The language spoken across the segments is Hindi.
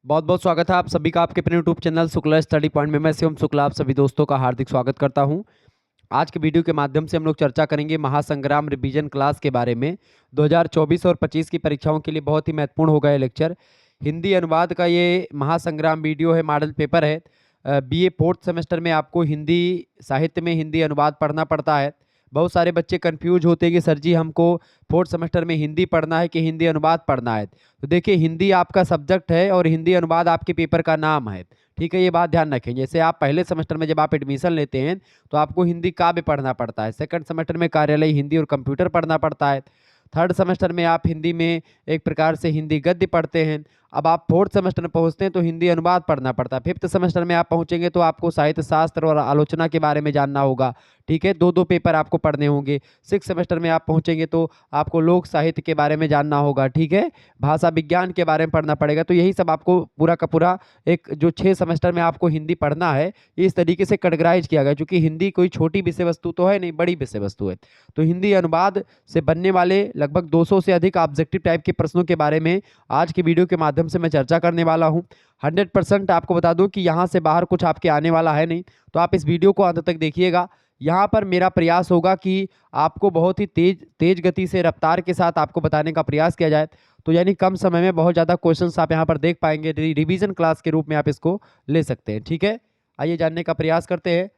बहुत बहुत स्वागत है आप सभी का आपके अपने YouTube channel Shukla study point में। मैं शिवम शुक्ला आप सभी दोस्तों का हार्दिक स्वागत करता हूं। आज के वीडियो के माध्यम से हम लोग चर्चा करेंगे महासंग्राम रिवीजन क्लास के बारे में। 2024 और 25 की परीक्षाओं के लिए बहुत ही महत्वपूर्ण होगा ये लेक्चर। हिंदी अनुवाद का ये महासंग्राम वीडियो है, मॉडल पेपर है। बीए फोर्थ सेमेस्टर में आपको हिंदी साहित्य में हिंदी अनुवाद पढ़ना पड़ता है। बहुत सारे बच्चे कंफ्यूज होते हैं कि सर जी हमको फोर्थ सेमेस्टर में हिंदी पढ़ना है कि हिंदी अनुवाद पढ़ना है। तो देखिए, हिंदी आपका सब्जेक्ट है और हिंदी अनुवाद आपके पेपर का नाम है। ठीक है, ये बात ध्यान रखें। जैसे आप पहले सेमेस्टर में जब आप एडमिशन लेते हैं तो आपको हिंदी काव्य पढ़ना पड़ता है। सेकंड सेमेस्टर में कार्यालय हिंदी और कंप्यूटर पढ़ना पड़ता है। थर्ड सेमेस्टर में आप हिंदी में एक प्रकार से हिंदी गद्य पढ़ते हैं। अब आप फोर्थ सेमेस्टर में पहुंचते हैं तो हिंदी अनुवाद पढ़ना पड़ता है। फिफ्थ सेमेस्टर में आप पहुंचेंगे तो आपको साहित्य शास्त्र और आलोचना के बारे में जानना होगा। ठीक है, दो दो पेपर आपको पढ़ने होंगे। सिक्स सेमेस्टर में आप पहुंचेंगे तो आपको लोक साहित्य के बारे में जानना होगा। ठीक है, भाषा विज्ञान के बारे में पढ़ना पड़ेगा। तो यही सब आपको पूरा का पूरा एक जो 6 सेमेस्टर में आपको हिंदी पढ़ना है, इस तरीके से कैटेगराइज किया गया। क्योंकि हिंदी कोई छोटी विषय वस्तु तो है नहीं, बड़ी विषय वस्तु है। तो हिंदी अनुवाद से बनने वाले लगभग 200 से अधिक ऑब्जेक्टिव टाइप के प्रश्नों के बारे में आज की वीडियो के माध्यम से मैं चर्चा करने वाला हूं। 100% आपको बता दूं कि यहां से बाहर कुछ आपके आने वाला है नहीं। तो आप इस वीडियो को अंत तक देखिएगा। यहाँ पर मेरा प्रयास होगा कि आपको बहुत ही तेज गति से रफ्तार के साथ आपको बताने का प्रयास किया जाए। तो यानी कम समय में बहुत ज़्यादा क्वेश्चंस आप यहाँ पर देख पाएंगे। रिवीजन क्लास के रूप में आप इसको ले सकते हैं। ठीक है, आइए जानने का प्रयास करते हैं।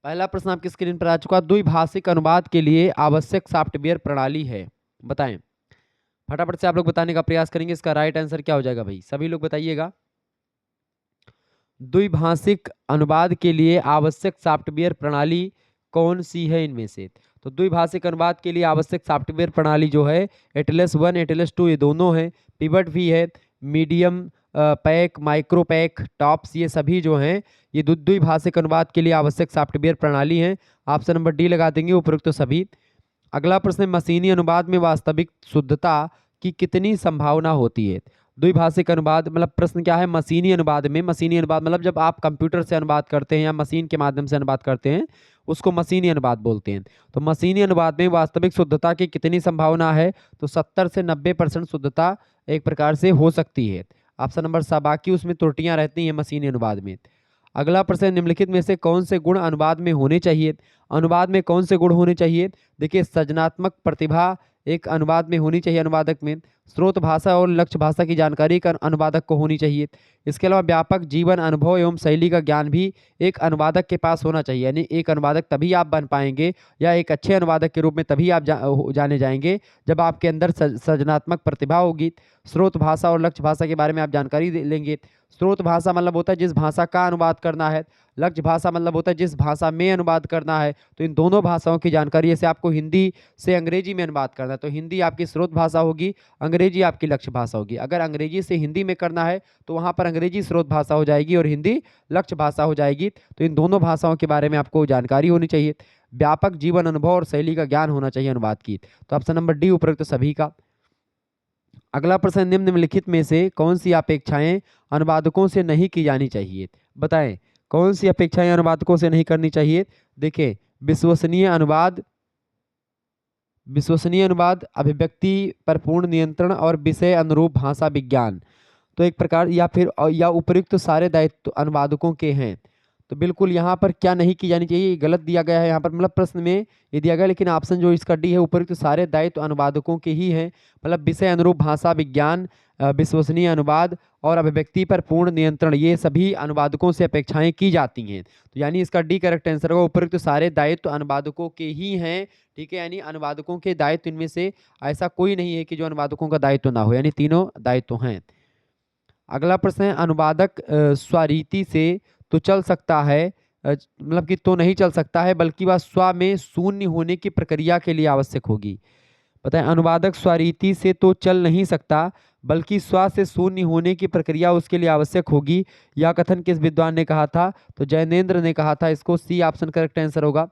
पहला प्रश्न आपकी स्क्रीन पर आ चुका। द्विभाषिक अनुवाद के लिए आवश्यक सॉफ्टवेयर प्रणाली है, बताएं। फटाफट से आप लोग बताने का प्रयास करेंगे। इसका राइट आंसर क्या हो जाएगा भाई, सभी लोग बताइएगा। द्विभाषिक अनुवाद के लिए आवश्यक सॉफ्टवेयर प्रणाली कौन सी है इनमें से? तो द्विभाषिक अनुवाद के लिए आवश्यक सॉफ्टवेयर प्रणाली जो है एटलस 1 एटलस 2 ये दोनों हैं। पिवट भी है, medium pack, micro pack, tops, ये सभी जो हैं ये द्विभाषिक अनुवाद के लिए आवश्यक सॉफ्टवेयर प्रणाली हैं। ऑप्शन नंबर डी लगा देंगे, उपरोक्त तो सभी। अगला प्रश्न, मशीनी अनुवाद में वास्तविक शुद्धता की कितनी संभावना होती है? द्विभाषिक अनुवाद मतलब प्रश्न क्या है, मशीनी अनुवाद में, मशीनी अनुवाद मतलब जब आप कंप्यूटर से अनुवाद करते हैं या मशीन के माध्यम से अनुवाद करते हैं उसको मशीनी अनुवाद बोलते हैं। तो मशीनी अनुवाद में वास्तविक शुद्धता की कितनी संभावना है? तो 70 से 90% शुद्धता एक प्रकार से हो सकती है। ऑप्शन नंबर सा, बाकी उसमें त्रुटियां रहती हैं मशीनी अनुवाद में। अगला प्रश्न, निम्नलिखित में से कौन से गुण अनुवाद में होने चाहिए? अनुवाद में कौन से गुण होने चाहिए? देखिए, सृजनात्मक प्रतिभा एक अनुवाद में होनी चाहिए अनुवादक में। स्रोत भाषा और लक्ष्य भाषा की जानकारी का अनुवादक को होनी चाहिए। इसके अलावा व्यापक जीवन अनुभव एवं शैली का ज्ञान भी एक अनुवादक के पास होना चाहिए। यानी एक अनुवादक तभी आप बन पाएंगे या एक अच्छे अनुवादक के रूप में तभी आप जाने जाएंगे जब आपके अंदर सृजनात्मक प्रतिभा होगी। स्रोत भाषा और लक्ष्य भाषा के बारे में आप जानकारी लेंगे। स्रोत भाषा मतलब होता है जिस भाषा का अनुवाद करना है, लक्ष्य भाषा मतलब होता है जिस भाषा में अनुवाद करना है। तो इन दोनों भाषाओं की जानकारी, जैसे आपको हिंदी से अंग्रेजी में अनुवाद करना है तो हिंदी आपकी स्रोत भाषा होगी, अंग्रेजी आपकी लक्ष्य भाषा होगी। अगर अंग्रेजी से हिंदी में करना है तो वहाँ पर अंग्रेजी स्रोत भाषा हो जाएगी और हिंदी लक्ष्य भाषा हो जाएगी। तो इन दोनों भाषाओं के बारे में आपको जानकारी होनी चाहिए। व्यापक जीवन अनुभव और शैली का ज्ञान होना चाहिए अनुवाद की। तो ऑप्शन नंबर डी उपरोक्त सभी का। अगला प्रश्न, निम्नलिखित में से कौन सी अपेक्षाएं अनुवादकों से नहीं की जानी चाहिए? बताएं, कौन सी अपेक्षाएं अनुवादकों से नहीं करनी चाहिए? देखिए, विश्वसनीय अनुवाद, अभिव्यक्ति पर पूर्ण नियंत्रण और विषय अनुरूप भाषा विज्ञान। तो एक प्रकार या उपयुक्त सारे दायित्व अनुवादकों के हैं। तो बिल्कुल यहाँ पर क्या नहीं की जानी चाहिए, गलत दिया गया है यहाँ पर, मतलब प्रश्न में ये दिया गया, लेकिन ऑप्शन जो इसका डी है, उपयुक्त सारे दायित्व अनुवादकों के ही हैं। मतलब विषय अनुरूप भाषा विज्ञान, विश्वसनीय अनुवाद और अभिव्यक्ति पर पूर्ण नियंत्रण, ये सभी अनुवादकों से अपेक्षाएं की जाती हैं। तो यानी इसका डी करेक्ट आंसर होगा, उपयुक्त सारे दायित्व अनुवादकों के ही हैं। ठीक है, यानी अनुवादकों के दायित्व इनमें से ऐसा कोई नहीं है कि जो अनुवादकों का दायित्व ना हो, यानी तीनों दायित्व हैं। अगला प्रश्न है, अनुवादक स्वरीति से तो चल सकता है, मतलब कि तो नहीं चल सकता है, बल्कि वह स्व में शून्य होने की प्रक्रिया के लिए आवश्यक होगी। बताएं, अनुवादक स्वरीति से तो चल नहीं सकता बल्कि स्व से शून्य होने की प्रक्रिया उसके लिए आवश्यक होगी। यह कथन किस विद्वान ने कहा था? तो जैनेन्द्र ने कहा था। इसको सी ऑप्शन करेक्ट आंसर होगा।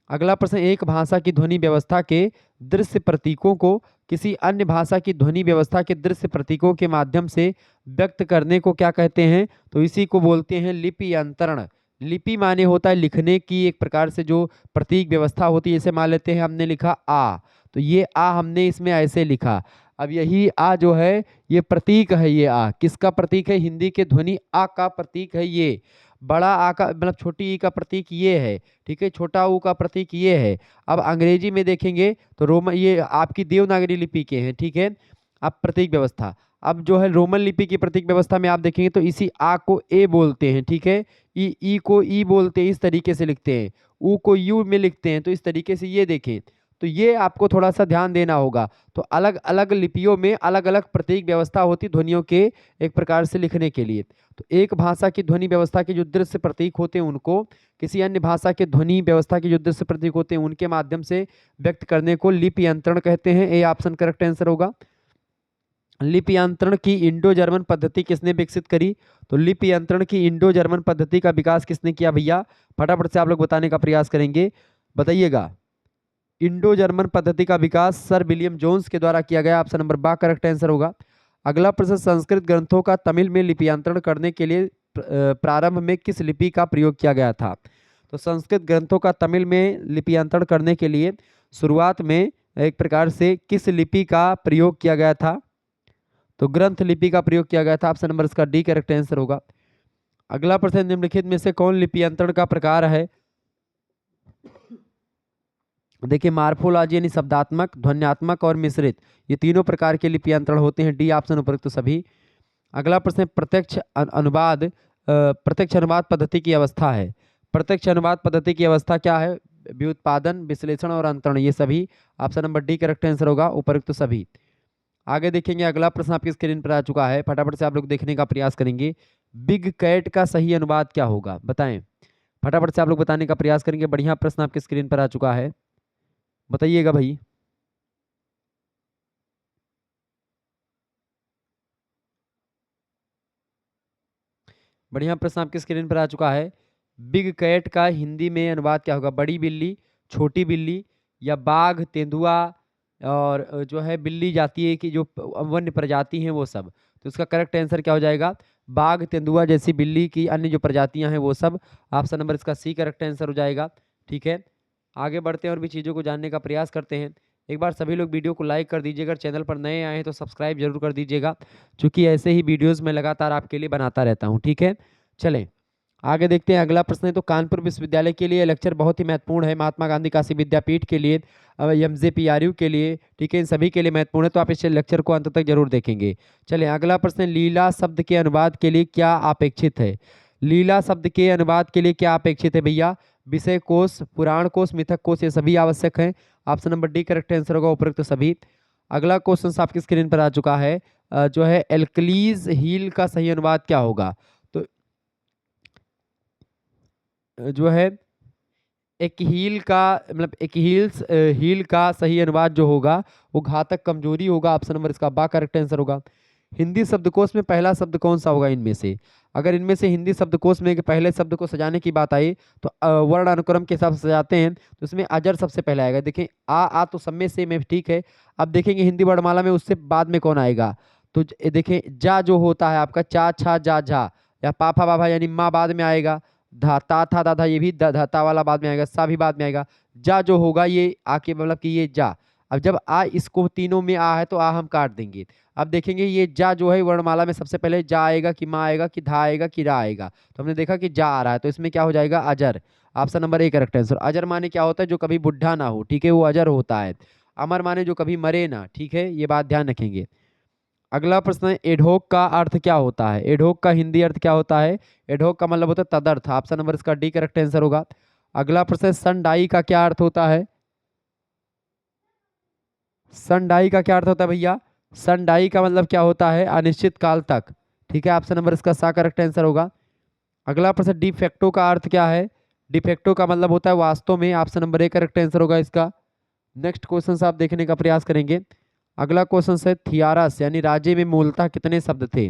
अगला प्रश्न, एक भाषा की ध्वनि व्यवस्था के दृश्य प्रतीकों को किसी अन्य भाषा की ध्वनि व्यवस्था के दृश्य प्रतीकों के माध्यम से व्यक्त करने को क्या कहते हैं? तो इसी को बोलते हैं लिपि अंतरण। लिपि माने होता है लिखने की एक प्रकार से जो प्रतीक व्यवस्था होती है। जैसे मान लेते हैं हमने लिखा आ, तो ये आ हमने इसमें ऐसे लिखा। अब यही आ जो है ये प्रतीक है, ये आ किसका प्रतीक है? हिंदी के ध्वनि आ का प्रतीक है ये। बड़ा आ का मतलब छोटी ई का प्रतीक ये है, ठीक है, छोटा ऊ का प्रतीक ये है। अब अंग्रेजी में देखेंगे तो रोमन, ये आपकी देवनागरी लिपि के हैं, ठीक है। अब प्रतीक व्यवस्था, अब जो है रोमन लिपि की प्रतीक व्यवस्था में आप देखेंगे तो इसी आ को ए बोलते हैं, ठीक है, ई को ई बोलते हैं, इस तरीके से लिखते हैं, ऊ को यू में लिखते हैं, तो इस तरीके से ये देखें। तो ये आपको थोड़ा सा ध्यान देना होगा। तो अलग अलग लिपियों में अलग अलग प्रतीक व्यवस्था होती ध्वनियों के एक प्रकार से लिखने के लिए। तो एक भाषा की ध्वनि व्यवस्था के जो दृश्य प्रतीक होते हैं उनको किसी अन्य भाषा के ध्वनि व्यवस्था के जो दृश्य प्रतीक होते हैं उनके माध्यम से व्यक्त करने को लिपि यंत्रण कहते हैं। ए ऑप्शन करेक्ट आंसर होगा। लिपि यंत्रण की इंडो जर्मन पद्धति किसने विकसित करी? तो लिपि यंत्रण की इंडो जर्मन पद्धति का विकास किसने किया भैया? फटाफट से आप लोग बताने का प्रयास करेंगे, बताइएगा। इंडो जर्मन पद्धति का विकास सर विलियम जोन्स के द्वारा किया गया। ऑप्शन नंबर बा करेक्ट आंसर होगा। अगला प्रश्न, संस्कृत ग्रंथों का तमिल में लिपियांतरण करने के लिए प्रारंभ में किस लिपि का प्रयोग किया गया था? तो संस्कृत ग्रंथों का तमिल में लिपियांतरण करने के लिए शुरुआत में एक प्रकार से किस लिपि का प्रयोग किया गया था? तो ग्रंथ लिपि का प्रयोग किया गया था। ऑप्शन नंबर इसका डी करेक्ट आंसर होगा। अगला प्रश्न, निम्नलिखित में से कौन लिपियांतरण का प्रकार है? देखिए मार्फोलॉजी यानी शब्दात्मक, ध्वन्यात्मक और मिश्रित, ये तीनों प्रकार के लिपियांतरण होते हैं। डी ऑप्शन उपयुक्त तो सभी। अगला प्रश्न, प्रत्यक्ष अनुवाद प्रत्यक्ष अनुवाद पद्धति की अवस्था है। प्रत्यक्ष अनुवाद पद्धति की अवस्था क्या है? व्युत्पादन, विश्लेषण और अंतरण, ये सभी। Option number D correct answer होगा, उपयुक्त तो सभी। आगे देखेंगे, अगला प्रश्न आपकी स्क्रीन पर आ चुका है, फटाफट से आप लोग देखने का प्रयास करेंगे। बिग कैट का सही अनुवाद क्या होगा, बताएं। फटाफट से आप लोग बताने का प्रयास करेंगे। बढ़िया प्रश्न आपकी स्क्रीन पर आ चुका है, बताइएगा भाई। बढ़िया प्रश्न आपकी स्क्रीन पर आ चुका है। बिग कैट का हिंदी में अनुवाद क्या होगा? बड़ी बिल्ली, छोटी बिल्ली, या बाघ, तेंदुआ और जो है बिल्ली जाती है कि जो वन्य प्रजाति हैं वो सब। तो इसका करेक्ट आंसर क्या हो जाएगा? बाघ, तेंदुआ जैसी बिल्ली की अन्य जो प्रजातियां हैं वो सब। ऑप्शन नंबर इसका सी करेक्ट आंसर हो जाएगा। ठीक है, आगे बढ़ते हैं और भी चीज़ों को जानने का प्रयास करते हैं। एक बार सभी लोग वीडियो को लाइक कर दीजिएगा, चैनल पर नए आए हैं तो सब्सक्राइब जरूर कर दीजिएगा, क्योंकि ऐसे ही वीडियोस मैं लगातार आपके लिए बनाता रहता हूं। ठीक है, चलें आगे देखते हैं। अगला प्रश्न है, तो कानपुर विश्वविद्यालय के लिए लेक्चर बहुत ही महत्वपूर्ण है, महात्मा गांधी काशी विद्यापीठ के लिए, MJPRU के लिए, ठीक है, इन सभी के लिए महत्वपूर्ण है, तो आप इस लेक्चर को अंत तक जरूर देखेंगे। चलें अगला प्रश्न, लीला शब्द के अनुवाद के लिए क्या अपेक्षित है? लीला शब्द के अनुवाद के लिए क्या अपेक्षित है भैया? विषय कोश, पुराण कोश, मिथक कोश, ये सभी आवश्यक हैं। Option number D correct answer होगा, उपयुक्त सभी। अगला क्वेश्चन आपकी स्क्रीन पर आ चुका है, जो है एल्कलीज हील का सही अनुवाद क्या होगा? तो जो है एक हील का मतलब एक हील का सही अनुवाद जो होगा वो घातक कमजोरी होगा। ऑप्शन नंबर इसका बा करेक्ट आंसर होगा। हिंदी शब्दकोश में पहला शब्द कौन सा होगा इनमें से? अगर इनमें से हिंदी शब्दकोश में पहले शब्द को सजाने की बात आई तो वर्ण अनुक्रम के हिसाब से सजाते हैं, तो इसमें अजर सबसे पहले आएगा। देखें आ तो सब में से में ठीक है। अब देखेंगे हिंदी वर्णमाला में उससे बाद में कौन आएगा, तो देखें जा जो होता है आपका, चा छा जा झा, या पाफा बाभा यानी माँ बाद में आएगा, धा ता था दाधा ये भी धा वाला बाद में आएगा, सा भी बाद में आएगा, जा जो होगा ये आके मतलब कि ये जा। अब जब आ इसको तीनों में आ है तो आ हम काट देंगे। अब देखेंगे ये जा जो है वर्णमाला में सबसे पहले जा आएगा कि माँ आएगा कि धा आएगा कि रा आएगा, तो हमने देखा कि जा आ रहा है, तो इसमें क्या हो जाएगा? अजर। Option number A correct answer. अजर माने क्या होता है? जो कभी बुढ़ा ना हो, ठीक है, वो अजर होता है। अमर माने जो कभी मरे ना, ठीक है, ये बात ध्यान रखेंगे। अगला प्रश्न है, एडहोक का अर्थ क्या होता है? एडहोक का हिंदी अर्थ क्या होता है? एडहोक का मतलब होता है तदर्थ। ऑप्शन नंबर इसका डी करेक्ट आंसर होगा। अगला प्रश्न है, सनडाई का क्या अर्थ होता है? सनडाई का क्या अर्थ होता है भैया? सनडाई का मतलब क्या होता है? अनिश्चित काल तक। ठीक है, ऑप्शन नंबर इसका सा करेक्ट आंसर होगा। अगला प्रश्न, डिफेक्टो का अर्थ क्या है? डिफेक्टो का मतलब होता है वास्तव में। Option number A correct answer होगा इसका। नेक्स्ट क्वेश्चन आप देखने का प्रयास करेंगे। अगला क्वेश्चन है, थियारस यानी राजे में मूलतः कितने शब्द थे?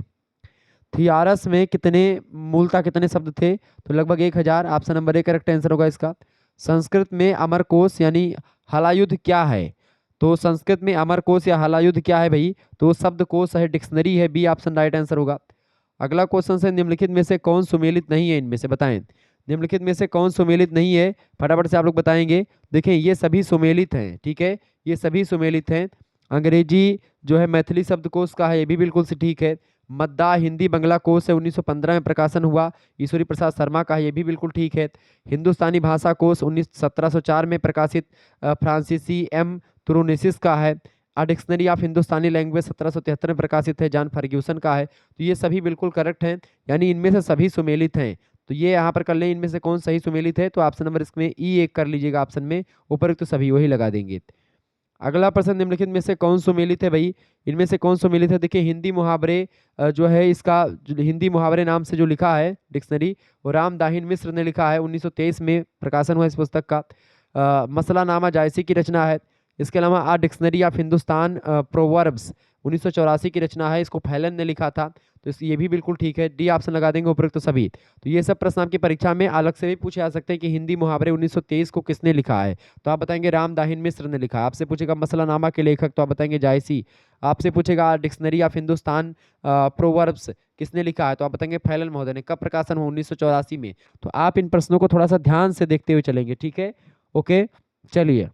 थियारस में कितने मूलतः कितने शब्द थे? तो लगभग 1000। Option number A correct answer होगा इसका। संस्कृत में अमरकोश यानी हलायुध क्या है? तो संस्कृत में अमरकोश या हलायुध क्या है भाई? तो शब्दकोश है, डिक्शनरी है, बी ऑप्शन राइट आंसर होगा। अगला क्वेश्चन है, निम्नलिखित में से कौन सुमेलित नहीं है? इनमें से बताएं, निम्नलिखित में से कौन सुमेलित नहीं है? फटाफट से आप लोग बताएंगे। देखें ये सभी सुमेलित हैं, ठीक है, ये सभी सुमेलित हैं। अंग्रेजी जो है मैथिली शब्दकोश का है, ये भी बिल्कुल से ठीक है। मद्दा हिंदी बंगला कोश है, 1915 में प्रकाशन हुआ, ईश्वरी प्रसाद शर्मा का है, ये भी बिल्कुल ठीक है। हिंदुस्तानी भाषा कोश 1704 में प्रकाशित फ्रांसीसी एम थ्रोनेसिस का है। A dictionary of Hindustani language 1773 में प्रकाशित है, जॉन फर्ग्यूसन का है। तो ये सभी बिल्कुल करेक्ट हैं, यानी इनमें से सभी सुमेलित हैं। तो ये यहाँ पर कर लें, इनमें से कौन सही सुमेलित है, तो ऑप्शन नंबर इसमें ई एक कर लीजिएगा, ऑप्शन में उपरोक्त तो सभी वही लगा देंगे। अगला प्रश्न, निम्नलिखित में से कौन सुमेलित है भाई, इनमें से कौन सुमेलित है। देखिए हिंदी मुहावरे जो है इसका हिंदी मुहावरे नाम से जो लिखा है डिक्शनरी, वो राम दाहिन मिश्र ने लिखा है, 1923 में प्रकाशन हुआ इस पुस्तक का। मसला नामा जायसी की रचना है। इसके अलावा आ डिक्शनरी ऑफ हिंदुस्तान प्रोवर्ब्स 1984 की रचना है, इसको फैलन ने लिखा था। तो ये भी बिल्कुल ठीक है, डी ऑप्शन लगा देंगे उपरोक्त तो सभी। तो ये सब प्रश्न आपकी परीक्षा में अलग से भी पूछे जा सकते हैं कि हिंदी मुहावरे 1923 को किसने लिखा है, तो आप बताएंगे राम दाहिन मिश्र ने लिखा। आपसे पूछेगा मसलानामा के लेखक, तो आप बताएंगे जायसी। आपसे पूछेगा डिक्शनरी ऑफ हिंदुस्तान प्रोवर्ब्स किसने लिखा है, तो आप बताएंगे फैलन महोदय ने। कब प्रकाशन हुआ, 1984 में। तो आप इन प्रश्नों को थोड़ा सा ध्यान से देखते हुए चलेंगे, ठीक है। ओके, चलिए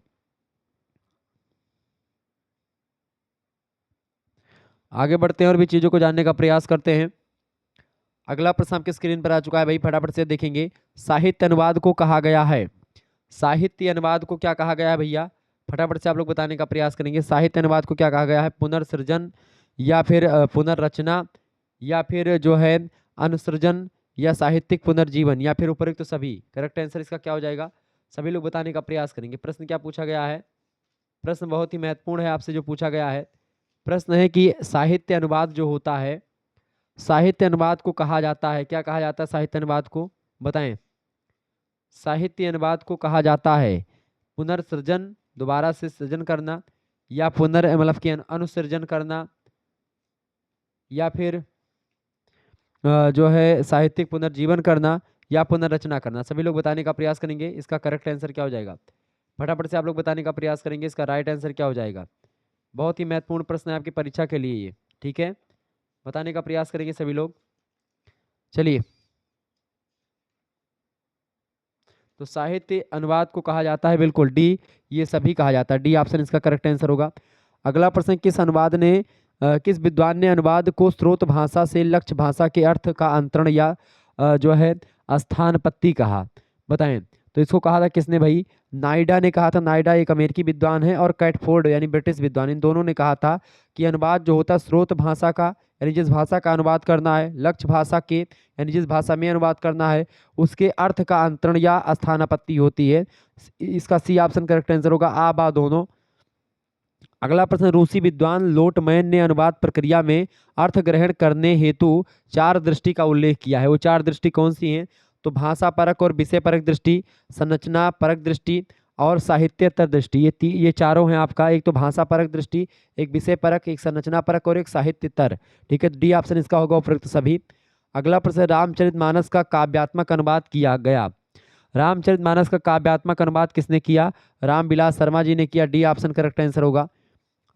आगे बढ़ते हैं और भी चीजों को जानने का प्रयास करते हैं। अगला प्रश्न आपके स्क्रीन पर आ चुका है भाई, फटाफट से देखेंगे। साहित्य अनुवाद को कहा गया है, साहित्य अनुवाद को क्या कहा गया है भैया, फटाफट से आप लोग बताने का प्रयास करेंगे। साहित्य अनुवाद को क्या कहा गया है, पुनर्सृजन या फिर पुनर्रचना या फिर जो है अनुसृजन या साहित्यिक पुनर्जीवन या फिर उपयुक्त तो सभी। करेक्ट आंसर इसका क्या हो जाएगा, सभी लोग बताने का प्रयास करेंगे। प्रश्न क्या पूछा गया है, प्रश्न बहुत ही महत्वपूर्ण है आपसे जो पूछा गया है। प्रश्न है कि साहित्य अनुवाद जो होता है, साहित्य अनुवाद को कहा जाता है, क्या कहा जाता है साहित्य अनुवाद को, बताएं। साहित्य अनुवाद को कहा जाता है पुनर्सृजन, दोबारा से सृजन करना, या मतलब कि अनुसृजन करना, या फिर जो है साहित्यिक पुनर्जीवन करना, या पुनर्रचना करना। सभी लोग बताने का प्रयास करेंगे, इसका करेक्ट आंसर क्या हो जाएगा। फटाफट से आप लोग बताने का प्रयास करेंगे, इसका राइट आंसर क्या हो जाएगा। बहुत ही महत्वपूर्ण प्रश्न है आपकी परीक्षा के लिए ये, ठीक है। बताने का प्रयास करेंगे सभी लोग, चलिए। तो साहित्य अनुवाद को कहा जाता है बिल्कुल डी, ये सभी कहा जाता है, डी ऑप्शन इसका करेक्ट आंसर होगा। अगला प्रश्न, किस अनुवाद ने किस विद्वान ने अनुवाद को स्रोत भाषा से लक्ष्य भाषा के अर्थ का अंतरण या जो है स्थानपत्ति कहा, बताएं। तो इसको कहा था किसने भाई, नाइडा ने कहा था। नाइडा एक अमेरिकी विद्वान है, और कैटफोर्ड यानी ब्रिटिश विद्वान, इन दोनों ने कहा था कि अनुवाद जो होता है स्रोत भाषा का, यानी जिस भाषा का अनुवाद करना है, लक्ष्य भाषा के यानी जिस भाषा में अनुवाद करना है, उसके अर्थ का अंतरण या स्थानापत्ति होती है। इसका सी ऑप्शन करेक्ट आंसर होगा, आ बा दोनों। अगला प्रश्न, रूसी विद्वान लोटमैन ने अनुवाद प्रक्रिया में अर्थ ग्रहण करने हेतु 4 दृष्टि का उल्लेख किया है। वो 4 दृष्टि कौन सी हैं, तो भाषा परक और विषय परक दृष्टि, संरचना परक दृष्टि और साहित्यतर दृष्टि। ये चारों हैं आपका, एक तो भाषा परक दृष्टि, एक विषय परक, एक संरचना परक और एक साहित्यतर, ठीक है। डी ऑप्शन इसका होगा उपयुक्त सभी। अगला प्रश्न, रामचरितमानस का काव्यात्मक अनुवाद किया गया। रामचरितमानस का काव्यात्मक अनुवाद किसने किया, रामविलास शर्मा जी ने किया, डी ऑप्शन करेक्ट आंसर होगा।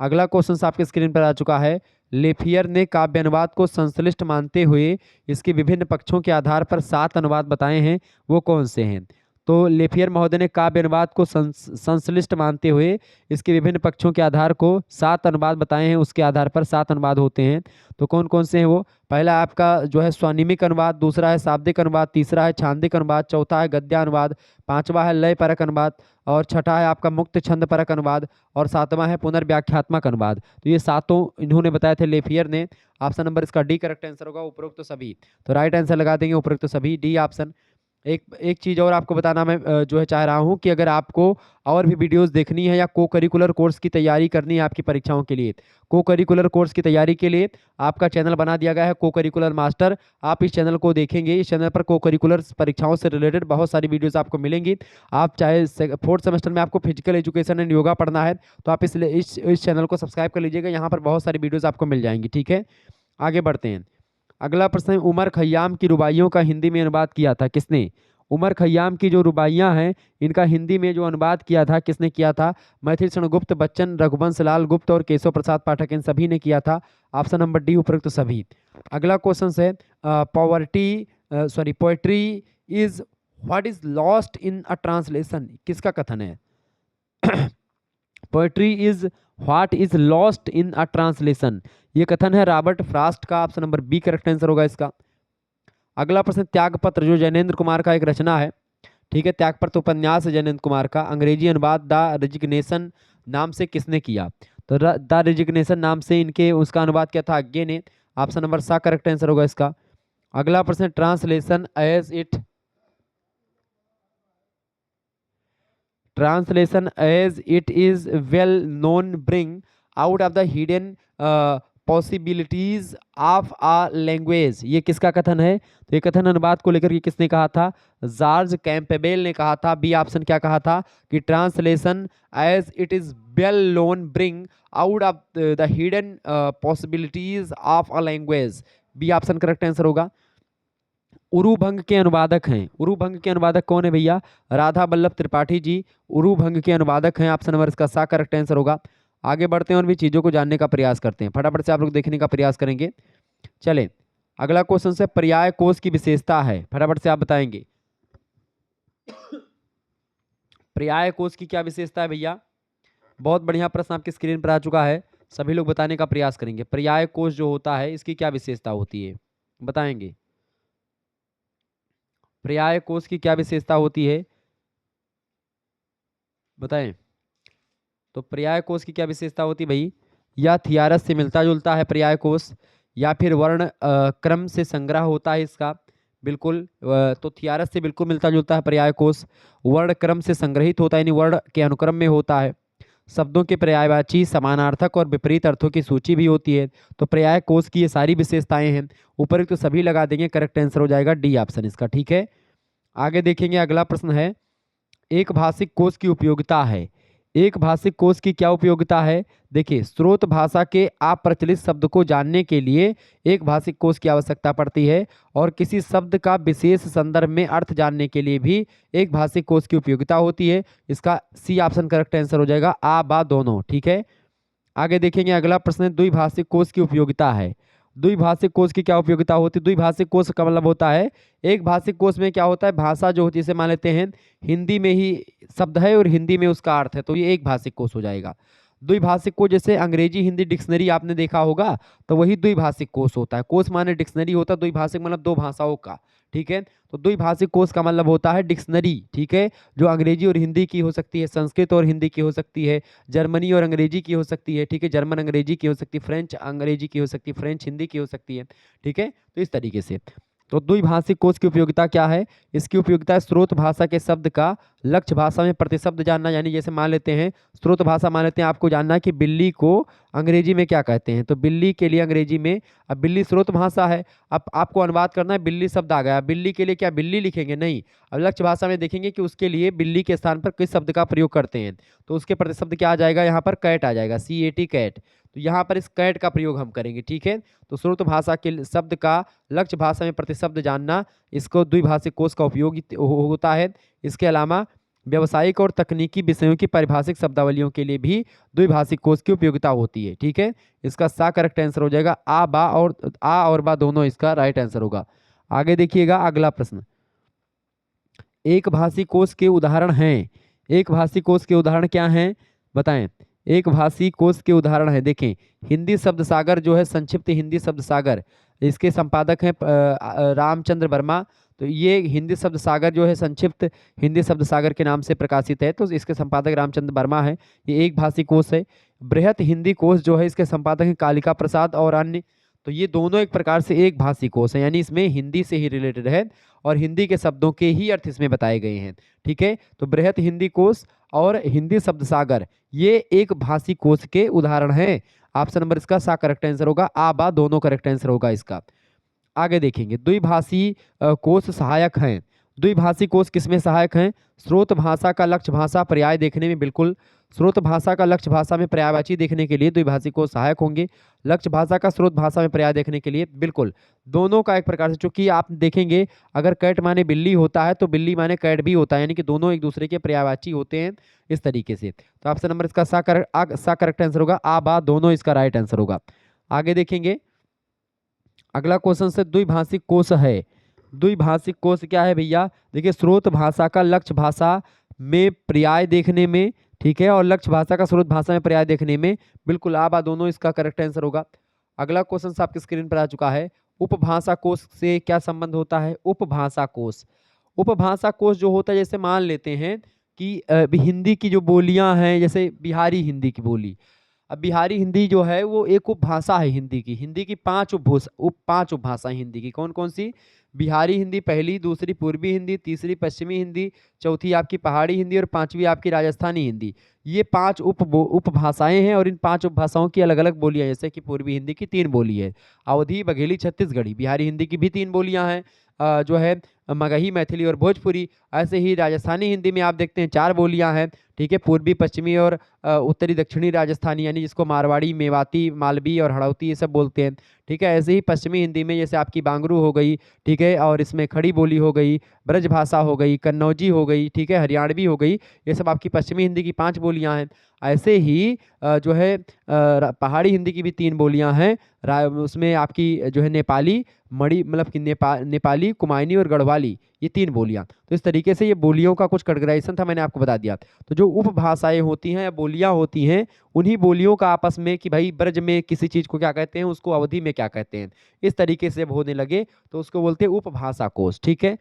अगला क्वेश्चन आपके स्क्रीन पर आ चुका है। लेफियर ने काव्य अनुवाद को संश्लिष्ट मानते हुए इसके विभिन्न पक्षों के आधार पर 7 अनुवाद बताए हैं, वो कौन से हैं। तो लेफियर महोदय ने काव्य अनुवाद को संश्लिष्ट मानते हुए इसके विभिन्न पक्षों के आधार को 7 अनुवाद बताए हैं, उसके आधार पर 7 अनुवाद होते हैं। तो कौन कौन से हैं वो, पहला आपका जो है स्वनिमिक अनुवाद, दूसरा है शाब्दिक अनुवाद, तीसरा है छांदिक अनुवाद, चौथा है गद्यानुवाद, पांचवा है लय परक अनुवाद, और छठा है आपका मुक्त छंद परक अनुवाद, और सातवां है पुनर्व्याख्यात्मक अनुवाद। तो ये सातों इन्होंने बताए थे लेफियर ने। ऑप्शन नंबर इसका डी करेक्ट आंसर होगा, उपरोक्त तो सभी। तो राइट आंसर लगा देंगे उपरोक्त तो सभी, डी ऑप्शन। एक चीज़ और आपको बताना मैं जो है चाह रहा हूँ कि अगर आपको और भी वीडियोस देखनी है या को करिकुलर कोर्स की तैयारी करनी है आपकी परीक्षाओं के लिए, को करिकुलर कोर्स की तैयारी के लिए आपका चैनल बना दिया गया है को करिकुलर मास्टर। आप इस चैनल को देखेंगे, इस चैनल पर को करिकुलर परीक्षाओं से रिलेटेड बहुत सारी वीडियोस आपको मिलेंगी। आप चाहे 4th सेमेस्टर में आपको फिजिकल एजुकेशन एंड योगा पढ़ना है तो आप इस चैनल को सब्सक्राइब कर लीजिएगा, यहाँ पर बहुत सारी वीडियोज़ आपको मिल जाएंगी, ठीक है। आगे बढ़ते हैं। अगला प्रश्न है, उमर खय्याम की रुबाइयों का हिंदी में अनुवाद किया था किसने। उमर खय्याम की जो रुबाइयाँ हैं इनका हिंदी में जो अनुवाद किया था किसने किया था, मैथिली शरण गुप्त, बच्चन, रघुवंश लाल गुप्त और केशव प्रसाद पाठक, इन सभी ने किया था। ऑप्शन नंबर डी उपयुक्त सभी। अगला क्वेश्चन है, poetry is what is lost in a translation, किसका कथन है। Poetry is what is lost in a translation, ये कथन है रॉबर्ट फ्रॉस्ट का। Option number B correct answer होगा इसका। अगला प्रश्न, त्यागपत्र जो जैनेन्द्र कुमार का एक रचना है, ठीक है, त्यागपत्र उपन्यास है जैनेन्द्र कुमार का, अंग्रेजी अनुवाद द रेजिग्नेशन नाम से किसने किया? तो द रेजिग्नेशन नाम से इनके उसका अनुवाद क्या था? आज्ञे ने। ऑप्शन नंबर सा करेक्ट आंसर होगा इसका। अगला प्रश्न, translation as it is well known bring out of the hidden possibilities of a language, ये किसका कथन है? तो ये कथन अनुवाद को लेकर के किसने कहा था? जॉर्ज कैंपेबेल ने कहा था। बी ऑप्शन क्या कहा था कि translation as it is well known bring out of the hidden possibilities of a language. B option correct answer होगा। उरुभंग के अनुवादक हैं, उरुभंग के अनुवादक कौन है भैया? राधा वल्लभ त्रिपाठी जी उरुभंग के अनुवादक हैं। ऑप्शन नंबर इसका सा करेक्ट आंसर होगा। आगे बढ़ते हैं और भी चीजों को जानने का प्रयास करते हैं, फटाफट से आप लोग देखने का प्रयास करेंगे। चले अगला क्वेश्चन से, पर्याय कोश की विशेषता है, फटाफट से आप बताएंगे पर्याय कोश की क्या विशेषता है भैया? बहुत बढ़िया प्रश्न आपकी स्क्रीन पर आ चुका है, सभी लोग बताने का प्रयास करेंगे। पर्याय कोश जो होता है इसकी क्या विशेषता होती है, बताएंगे। पर्याय कोश की क्या विशेषता होती है, बताएं। तो पर्याय कोश की क्या विशेषता होती है भाई? या थियारस से मिलता जुलता है पर्याय कोश, या फिर वर्ण क्रम से संग्रह होता है इसका, बिल्कुल। तो थियारस से बिल्कुल मिलता जुलता है पर्याय कोश। वर्ण क्रम से संग्रहित होता है, यानी वर्ण के अनुक्रम में होता है। शब्दों के पर्यायवाची, समानार्थक और विपरीत अर्थों की सूची भी होती है। तो पर्याय कोश की ये सारी विशेषताएं हैं। ऊपर तो सभी लगा देंगे, करेक्ट आंसर हो जाएगा डी ऑप्शन इसका, ठीक है। आगे देखेंगे, अगला प्रश्न है, एक भाषिक कोश की उपयोगिता है। एक भाषिक कोश की क्या उपयोगिता है? देखिए, स्रोत भाषा के अप्रचलित शब्द को जानने के लिए एक भाषिक कोश की आवश्यकता पड़ती है, और किसी शब्द का विशेष संदर्भ में अर्थ जानने के लिए भी एक भाषिक कोश की उपयोगिता होती है। इसका सी ऑप्शन करेक्ट आंसर हो जाएगा, आ बा दोनों, ठीक है। आगे देखेंगे, अगला प्रश्न, द्विभाषिक कोश की उपयोगिता है। द्विभाषिक कोश की क्या उपयोगिता होती है? द्विभाषिक कोश का मतलब होता है, एक भाषिक कोश में क्या होता है, भाषा जो होती है, जैसे मान लेते हैं हिंदी में ही शब्द है और हिंदी में उसका अर्थ है, तो ये एक भाषिक कोश हो जाएगा। द्विभाषिक कोश जैसे अंग्रेजी हिंदी डिक्शनरी आपने देखा होगा, तो वही द्विभाषिक कोश होता है। कोश माने डिक्शनरी होता है, द्विभाषिक मतलब दो भाषाओं का, ठीक है। तो द्विभाषिक कोश का मतलब होता है डिक्शनरी, ठीक है, जो अंग्रेजी और हिंदी की हो सकती है, संस्कृत और हिंदी की हो सकती है, जर्मनी और अंग्रेजी की हो सकती है, ठीक है, जर्मन अंग्रेजी की हो सकती है, फ्रेंच अंग्रेजी की हो सकती है, फ्रेंच हिंदी की हो सकती है, ठीक है। तो इस तरीके से तो द्विभाषिक कोश की उपयोगिता क्या है? इसकी उपयोगिता है स्रोत भाषा के शब्द का लक्ष्य भाषा में प्रतिशब्द जानना, यानी जैसे मान लेते हैं स्रोत भाषा, मान लेते हैं आपको जानना है कि बिल्ली को अंग्रेजी में क्या कहते हैं, तो बिल्ली के लिए अंग्रेजी में, अब बिल्ली स्रोत भाषा है, अब आपको अनुवाद करना है, बिल्ली शब्द आ गया, बिल्ली के लिए क्या बिल्ली लिखेंगे? नहीं, अब लक्ष्य भाषा में देखेंगे कि उसके लिए बिल्ली के स्थान पर किस शब्द का प्रयोग करते हैं, तो उसके प्रतिशब्द क्या आ जाएगा? यहाँ पर कैट आ जाएगा, CAT कैट। तो यहाँ पर इस कैट का प्रयोग हम करेंगे, ठीक है। तो स्रोत भाषा के शब्द का लक्ष्य भाषा में प्रतिशब्द जानना, इसको द्विभाषिक कोश का उपयोग होता है। इसके अलावा व्यावसायिक और तकनीकी विषयों की पारिभाषिक शब्दावलियों के लिए भी द्विभाषिक कोश की उपयोगिता होती है, ठीक है। इसका सा करेक्ट आंसर हो जाएगा, आ और बा दोनों इसका राइट आंसर होगा। आगे देखिएगा, अगला प्रश्न, एक भाषी कोश के उदाहरण हैं। एक भाषी कोश के उदाहरण क्या हैं, बताएं। एक भाषी कोश के उदाहरण है, देखें, हिंदी शब्द सागर जो है, संक्षिप्त हिंदी शब्द सागर, इसके संपादक हैं रामचंद्र वर्मा। तो ये हिंदी शब्द सागर जो है संक्षिप्त हिंदी शब्द सागर के नाम से प्रकाशित है, तो इसके संपादक रामचंद्र वर्मा है। ये एक भाषी कोश है। बृहत हिंदी कोश जो है, इसके संपादक हैं कालिका प्रसाद और अन्य। तो ये दोनों एक प्रकार से एक भाषी कोश है, यानी इसमें हिंदी से ही रिलेटेड है और हिंदी के शब्दों के ही अर्थ इसमें बताए गए हैं, ठीक है। तो बृहत हिंदी कोश और हिंदी शब्द सागर ये एक भाषी कोश के उदाहरण हैं। ऑप्शन नंबर इसका सा करेक्ट आंसर होगा, आ बा दोनों करेक्ट आंसर होगा इसका। आगे देखेंगे, द्विभाषी कोश सहायक हैं। द्विभाषी कोश किसमें सहायक हैं? स्रोत भाषा का लक्ष्य भाषा पर्याय देखने में, बिल्कुल, स्रोत भाषा का लक्ष्य भाषा में पर्यायवाची देखने के लिए द्विभाषी कोश सहायक होंगे। लक्ष्य भाषा का स्रोत भाषा में पर्याय देखने के लिए, बिल्कुल, दोनों का एक प्रकार से, चूंकि आप देखेंगे अगर कैट माने बिल्ली होता है तो बिल्ली माने कैट भी होता है, यानी कि दोनों एक दूसरे के पर्यायवाची होते हैं, इस तरीके से। तो ऑप्शन नंबर इसका सा करेक्ट आंसर होगा, आ बा दोनों इसका राइट आंसर होगा। आगे देखेंगे, अगला क्वेश्चन से द्विभाषिक कोश है। द्विभाषिक कोश क्या है भैया? देखिए, स्रोत भाषा का लक्ष्य भाषा में पर्याय देखने में, ठीक है। और लक्ष्य भाषा का स्रोत भाषा में पर्याय देखने में, बिल्कुल आ बा दोनों इसका करेक्ट आंसर होगा। अगला क्वेश्चन आपकी स्क्रीन पर आ चुका है, उपभाषा कोश से क्या संबंध होता है? उपभाषा कोश, उपभाषा कोश जो होता है, जैसे मान लेते हैं कि हिंदी की जो बोलियां हैं, जैसे बिहारी हिंदी की बोली, अब बिहारी हिंदी जो है वो एक उपभाषा है हिंदी की। हिंदी की पांच उपभाषा हिंदी की, कौन कौन सी? बिहारी हिंदी पहली, दूसरी पूर्वी हिंदी, तीसरी पश्चिमी हिंदी, चौथी आपकी पहाड़ी हिंदी और पांचवी आपकी राजस्थानी हिंदी। ये पांच उपभाषाएं हैं और इन पांच उपभाषाओं की अलग अलग बोलियां, जैसे कि पूर्वी हिंदी की 3 बोली है, अवधी, बघेली, छत्तीसगढ़ी। बिहारी हिंदी की भी 3 बोलियां हैं, जो है मगही, मैथिली और भोजपुरी। ऐसे ही राजस्थानी हिंदी में आप देखते हैं 4 बोलियां हैं, ठीक है, पूर्वी, पश्चिमी और उत्तरी दक्षिणी राजस्थानी, यानी जिसको मारवाड़ी, मेवाती, मालवी और हड़ौती ये सब बोलते हैं, ठीक है। ऐसे ही पश्चिमी हिंदी में जैसे आपकी बांगरू हो गई, ठीक है, और इसमें खड़ी बोली हो गई, ब्रज भाषा हो गई, कन्नौजी हो गई, ठीक है, हरियाणवी हो गई, ये सब आपकी पश्चिमी हिंदी की 5 बोलियां हैं। ऐसे ही जो है पहाड़ी हिंदी की भी 3 बोलियां हैं, उसमें आपकी जो है नेपाली, मड़ी मतलब कि नेपाली, कुमायूनी और गढ़वाली, ये 3 बोलियां। तो इस तरीके से ये बोलियों का कुछ कैटेगराइजेशन था, मैंने आपको बता दिया। तो जो उपभाषाएं होती हैं या बोलियां होती हैं, उन्हीं बोलियों का आपस में कि भाई ब्रज में किसी चीज को क्या कहते हैं, उसको अवधि में क्या कहते हैं, इस तरीके से होने लगे तो उसको बोलते हैं उपभाषा कोश, ठीक है।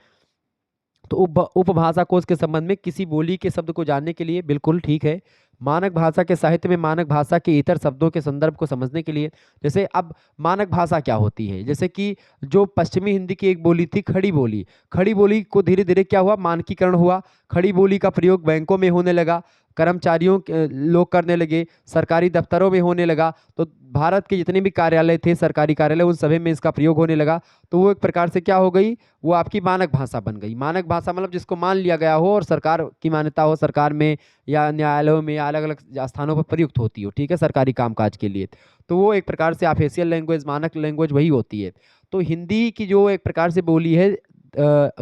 तो उपभाषा कोश के संबंध में किसी बोली के शब्द को जानने के लिए, बिल्कुल ठीक है। मानक भाषा के साहित्य में मानक भाषा के इतर शब्दों के संदर्भ को समझने के लिए, जैसे अब मानक भाषा क्या होती है, जैसे कि जो पश्चिमी हिंदी की एक बोली थी खड़ी बोली, खड़ी बोली को धीरे धीरे क्या हुआ, मानकीकरण हुआ, खड़ी बोली का प्रयोग बैंकों में होने लगा, कर्मचारियों लोग करने लगे, सरकारी दफ्तरों में होने लगा, तो भारत के जितने भी कार्यालय थे, सरकारी कार्यालय, उन सभी में इसका प्रयोग होने लगा। तो वो एक प्रकार से क्या हो गई, वो आपकी मानक भाषा बन गई। मानक भाषा मतलब जिसको मान लिया गया हो और सरकार की मान्यता हो, सरकार में या न्यायालयों में या अलग अलग स्थानों पर प्रयुक्त होती हो, ठीक है, सरकारी कामकाज के लिए। तो वो एक प्रकार से ऑफिशियल लैंग्वेज, मानक लैंग्वेज वही होती है। तो हिंदी की जो एक प्रकार से बोली है,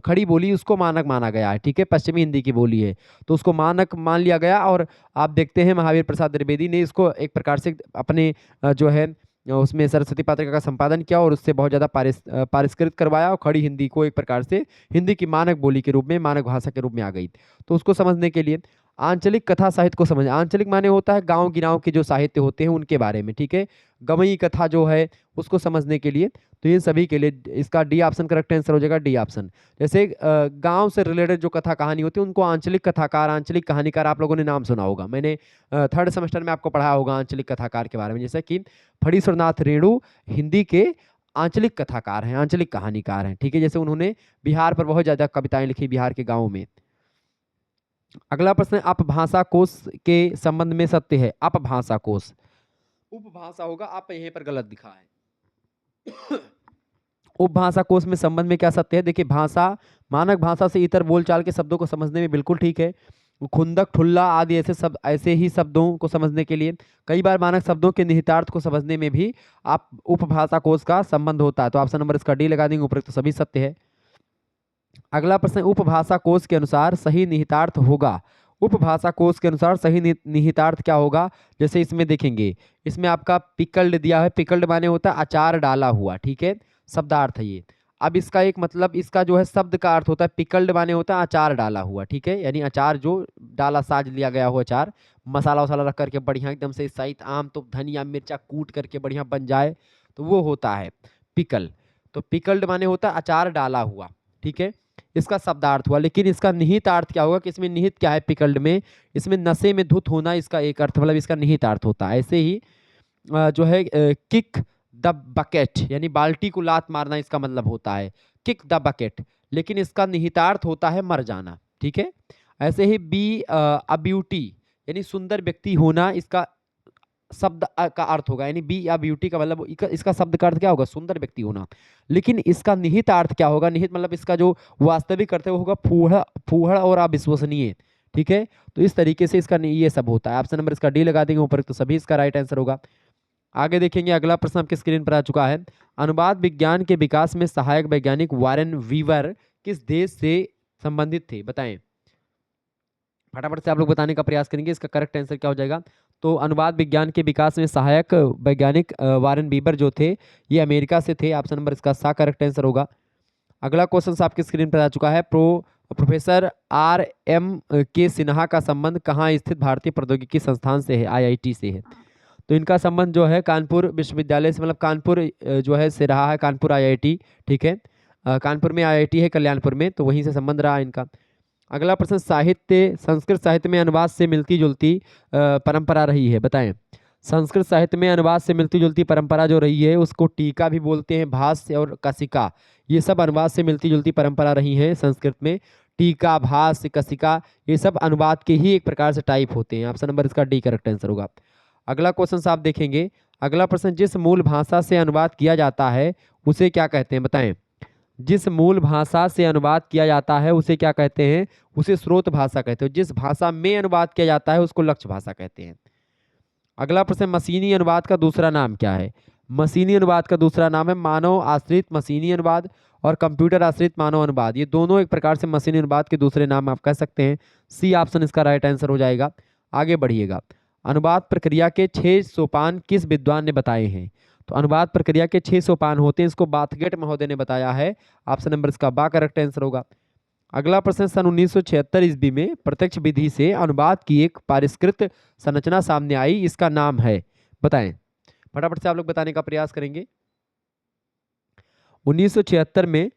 खड़ी बोली, उसको मानक माना गया है, ठीक है, पश्चिमी हिंदी की बोली है तो उसको मानक मान लिया गया। और आप देखते हैं महावीर प्रसाद द्विवेदी ने इसको एक प्रकार से अपने जो है उसमें सरस्वती पत्रिका का संपादन किया और उससे बहुत ज़्यादा पारिष्कृत करवाया, और खड़ी हिंदी को एक प्रकार से हिंदी की मानक बोली के रूप में, मानक भाषा के रूप में आ गई। तो उसको समझने के लिए आंचलिक कथा साहित्य को समझ, आंचलिक माने होता है गांव गिराव के जो साहित्य होते हैं उनके बारे में, ठीक है, गवई कथा जो है उसको समझने के लिए, तो इन सभी के लिए इसका डी ऑप्शन करेक्ट आंसर हो जाएगा, डी ऑप्शन। जैसे गांव से रिलेटेड जो कथा कहानी होती है उनको आंचलिक कथाकार, आंचलिक कहानीकार आप लोगों ने नाम सुना होगा, मैंने 3rd सेमेस्टर में आपको पढ़ाया होगा आंचलिक कथाकार के बारे में। जैसे कि फणीश्वरनाथ रेणु हिंदी के आंचलिक कथाकार हैं, आंचलिक कहानीकार हैं, ठीक है, जैसे उन्होंने बिहार पर बहुत ज्यादा कविताएं लिखी, बिहार के गाँव में। अगला प्रश्न, अपभाषा कोश के संबंध में सत्य है, अपभाषा कोश, उपभाषा होगा, आप यहीं पर गलत दिखा है। उपभाषा कोश में संबंध में क्या सत्य है? देखिए, भाषा मानक भाषा से इतर बोलचाल के शब्दों को समझने में बिल्कुल ठीक है। खुंदक, ठुल्ला आदि ऐसे ही शब्दों को समझने के लिए कई बार मानक शब्दों के निहितार्थ को समझने में भी आप उपभाषा कोश का संबंध होता है। तो ऑप्शन नंबर इसका डी लगा देंगे, उपरोक्त सभी सत्य है। अगला प्रश्न, उपभाषा कोश के अनुसार सही निहितार्थ होगा, उपभाषा कोश के अनुसार सही निहितार्थ क्या होगा? जैसे इसमें देखेंगे, इसमें आपका पिकल्ड दिया है, पिकल्ड माने होता है अचार डाला हुआ, ठीक है, शब्दार्थ है ये। अब इसका एक मतलब, इसका जो है शब्द का अर्थ होता है, पिकल्ड माने होता है अचार डाला हुआ, ठीक है, यानी अचार जो डाला साज लिया गया हो, अचार मसाला वसाला रख करके बढ़िया एकदम से, सहित आम तो धनिया मिर्चा कूट करके बढ़िया बन जाए, तो वो होता है पिकल। तो पिकल्ड माने होता है अचार डाला हुआ, ठीक है, इसका शब्दार्थ हुआ। लेकिन इसका निहित अर्थ क्या होगा कि इसमें निहित क्या है पिकल्ड में, इसमें नशे में धुत होना इसका एक अर्थ, मतलब इसका निहित अर्थ होता है। ऐसे ही जो है किक द बकेट, यानी बाल्टी को लात मारना, इसका मतलब होता है किक द बकेट, लेकिन इसका निहितार्थ होता है मर जाना, ठीक है। ऐसे ही बी अ ब्यूटी, यानी सुंदर व्यक्ति होना, इसका शब्द का अर्थ होगा, यानी बी या ब्यूटी का मतलब इसका शब्द का अर्थ क्या होगा, सुंदर व्यक्ति होना। लेकिन इसका निहित अर्थ क्या होगा, निहित मतलब इसका जो वास्तविक अर्थ है वो होगा फूहड़, फूहड़ और अविश्वसनीय, ठीक है। तो इस तरीके से इसका ये सब होता है। ऑप्शन नंबर इसका डी लगा देंगे ऊपर, तो सभी इसका राइट आंसर होगा। आगे देखेंगे, अगला प्रश्न आपके स्क्रीन पर आ चुका है, अनुवाद विज्ञान के विकास में सहायक वैज्ञानिक वारेन वीवर किस देश से संबंधित थे, बताएं। फटाफट से आप लोग बताने का प्रयास करेंगे, इसका करेक्ट आंसर क्या हो जाएगा। तो अनुवाद विज्ञान के विकास में सहायक वैज्ञानिक वारेन वीवर जो थे, ये अमेरिका से थे। ऑप्शन नंबर इसका सा करेक्ट आंसर होगा। अगला क्वेश्चन आपकी स्क्रीन पर आ चुका है। Professor R.M. सिन्हा का संबंध कहाँ स्थित भारतीय प्रौद्योगिकी संस्थान से है? IIT से है। तो इनका संबंध जो है कानपुर विश्वविद्यालय से, मतलब कानपुर जो है से रहा है, कानपुर IIT, ठीक है। कानपुर में IIT है, कल्याणपुर में, तो वहीं से संबंध रहा इनका। अगला प्रश्न, साहित्य, संस्कृत साहित्य में अनुवाद से मिलती जुलती परंपरा रही है, बताएं। संस्कृत साहित्य में अनुवाद से मिलती जुलती परंपरा जो रही है उसको टीका भी बोलते हैं, भाष्य और कसिका, ये सब अनुवाद से मिलती जुलती परंपरा रही है संस्कृत में। टीका, भाष्य, कसिका, ये सब अनुवाद के ही एक प्रकार से टाइप होते हैं। ऑप्शन नंबर इसका डी करेक्ट आंसर होगा। अगला क्वेश्चन आप देखेंगे। अगला प्रश्न, जिस मूल भाषा से अनुवाद किया जाता है उसे क्या कहते हैं, बताएं। जिस मूल भाषा से अनुवाद किया जाता है उसे क्या कहते हैं? उसे स्रोत भाषा कहते हैं। जिस भाषा में अनुवाद किया जाता है उसको लक्ष्य भाषा कहते हैं। अगला प्रश्न, मशीनी अनुवाद का दूसरा नाम क्या है? मशीनी अनुवाद का दूसरा नाम है मानव आश्रित मशीनी अनुवाद और कंप्यूटर आश्रित मानव अनुवाद। ये दोनों एक प्रकार से मशीनी अनुवाद के दूसरे नाम आप कह सकते हैं। सी ऑप्शन इसका राइट आंसर हो जाएगा। आगे बढ़िएगा। अनुवाद प्रक्रिया के 6 सोपान किस विद्वान ने बताए हैं? तो अनुवाद प्रक्रिया के 6 सोपान होते हैं, इसको बाथगेट महोदय ने बताया है। ऑप्शन नंबर इसका बा करेक्ट आंसर होगा। अगला प्रश्न, सन 1976 ईस्वी में प्रत्यक्ष विधि से अनुवाद की एक परिष्कृत संरचना सामने आई, इसका नाम है, बताएं। फटाफट से आप लोग बताने का प्रयास करेंगे। 1976 में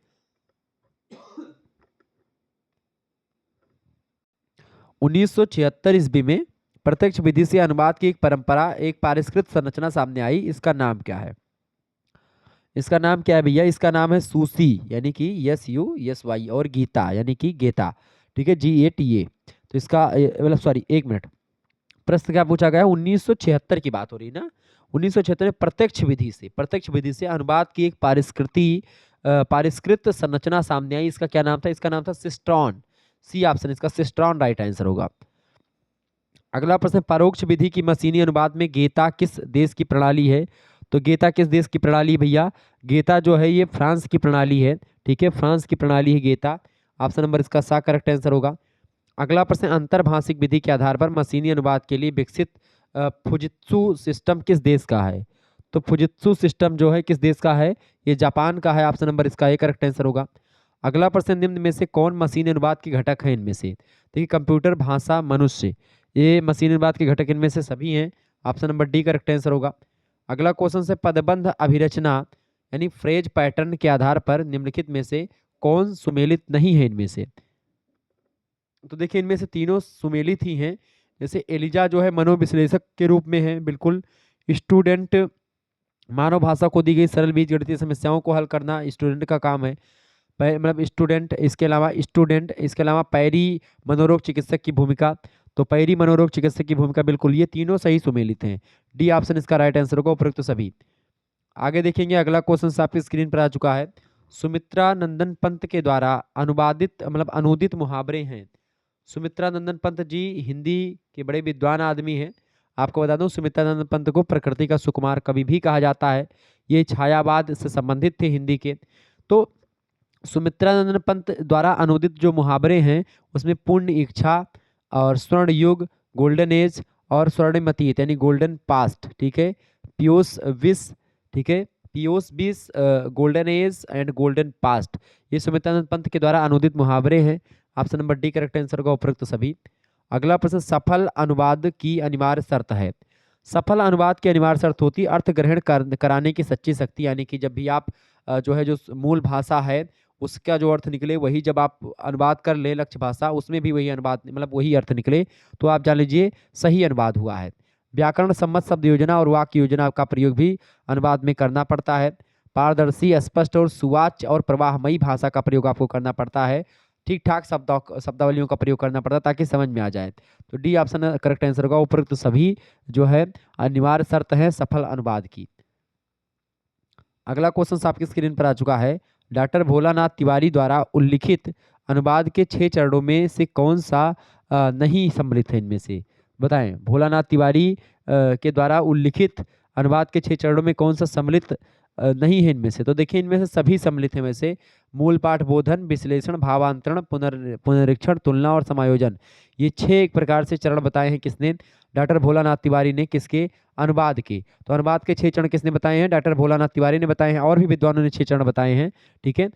1976 ईस्वी में प्रत्यक्ष विधि से अनुवाद की एक परंपरा, एक परिष्कृत संरचना सामने आई, इसका नाम क्या है? इसका नाम क्या है भैया? इसका नाम है सूसी, यानी कि SUSY, और गीता यानी कि गेता, ठीक है, GATA। तो इसका मतलब सॉरी, एक मिनट, प्रश्न क्या पूछा गया? 1976 की बात हो रही ना। 1976 में प्रत्यक्ष विधि से अनुवाद की एक परिष्कृत संरचना सामने आई, इसका क्या नाम था? इसका नाम था सिस्ट्रॉन। सी ऑप्शन इसका सिस्ट्रॉन राइट आंसर होगा। अगला प्रश्न, परोक्ष विधि की मशीनी अनुवाद में गेता किस देश की प्रणाली है? तो गेता किस देश की प्रणाली है भैया? गेता जो है ये फ्रांस की प्रणाली है, ठीक है, फ्रांस की प्रणाली है गेता। ऑप्शन नंबर इसका सा करेक्ट आंसर होगा। अगला प्रश्न, अंतर्भाषिक विधि के आधार पर मशीनी अनुवाद के लिए विकसित फुजित्सु सिस्टम किस देश का है? तो फुजित्सु सिस्टम जो है किस देश का है? ये जापान का है। ऑप्शन नंबर इसका ए करेक्ट आंसर होगा। अगला प्रश्न, निम्न में से कौन मशीनी अनुवाद के घटक है? इनमें से देखिए, कंप्यूटर, भाषा, मनुष्य, ये मशीनी अनुवाद के घटक इनमें से सभी हैं। Option number D correct answer होगा। अगला क्वेश्चन से, पदबंध अभिरचना यानी फ्रेज पैटर्न के आधार पर निम्नलिखित में से कौन सुमेलित नहीं है? इनमें से तो देखिए, इनमें से तीनों सुमेलित ही हैं। जैसे एलिजा जो है मनोविश्लेषक के रूप में है, बिल्कुल। स्टूडेंट, मानव भाषा को दी गई सरल बीजगणितीय समस्याओं को हल करना स्टूडेंट का काम है, मतलब स्टूडेंट। इसके अलावा पैरी मनोरोग चिकित्सक की भूमिका, तो पैरी मनोरोग चिकित्सक की भूमिका, बिल्कुल, ये तीनों सही सुमेलित हैं। डी ऑप्शन इसका राइट आंसर होगा, उपयुक्त सभी। आगे देखेंगे, अगला क्वेश्चन आपकी स्क्रीन पर आ चुका है। सुमित्रा नंदन पंत के द्वारा अनुवादित मतलब अनुदित मुहावरे हैं। सुमित्रा नंदन पंत जी हिंदी के बड़े विद्वान आदमी हैं। आपको बता दूं, सुमित्रा नंदन पंत को प्रकृति का सुकुमार कवि भी कहा जाता है। ये छायावाद से संबंधित थे हिंदी के। तो सुमित्रा नंदन पंत द्वारा अनुदित जो मुहावरे हैं उसमें पुण्य इच्छा और स्वर्ण युग, गोल्डन एज, और स्वर्णिमतीत यानी गोल्डन पास्ट, ठीक है, पियोस विस, ठीक है, पियोस बीस, golden age and golden past, ये सुमित्रानंद पंत के द्वारा अनुदित मुहावरे हैं। Option number D correct answer का उपयुक्त सभी। अगला प्रश्न, सफल अनुवाद की अनिवार्य शर्त है। सफल अनुवाद की अनिवार्य शर्त होती है अर्थ ग्रहण कराने की सच्ची शक्ति, यानी कि जब भी आप जो है जो मूल भाषा है उसका जो अर्थ निकले वही जब आप अनुवाद कर ले लक्ष्य भाषा, उसमें भी वही अनुवाद मतलब वही अर्थ निकले, तो आप जान लीजिए सही अनुवाद हुआ है। व्याकरण सम्मत शब्द योजना और वाक्य योजना का प्रयोग भी अनुवाद में करना पड़ता है। पारदर्शी, स्पष्ट और सुवाच्य और प्रवाहमयी भाषा का प्रयोग आपको करना पड़ता है। ठीक ठाक शब्दावलियों का प्रयोग करना पड़ता है ताकि समझ में आ जाए। तो डी ऑप्शन करेक्ट आंसर होगा, उपयुक्त सभी जो है अनिवार्य शर्त है सफल अनुवाद की। अगला क्वेश्चन आपकी स्क्रीन पर आ चुका है। डॉक्टर भोलानाथ तिवारी द्वारा उल्लिखित अनुवाद के 6 चरणों में से कौन सा नहीं सम्मिलित है? इनमें से बताएं। भोलानाथ तिवारी के द्वारा उल्लिखित अनुवाद के 6 चरणों में कौन सा सम्मिलित नहीं है इनमें से? तो देखिए, इनमें से सभी सम्मिलित हैं। वैसे मूल पाठ बोधन, विश्लेषण, भावांतरण, पुनरीक्षण, तुलना और समायोजन, ये 6 एक प्रकार से चरण बताए हैं किसने? डॉक्टर भोलानाथ तिवारी ने। किसके? अनुवाद के। तो अनुवाद के 6 चरण किसने बताए हैं? डॉक्टर भोलानाथ तिवारी ने बताए हैं, और भी विद्वानों ने 6 चरण बताए हैं, ठीक है।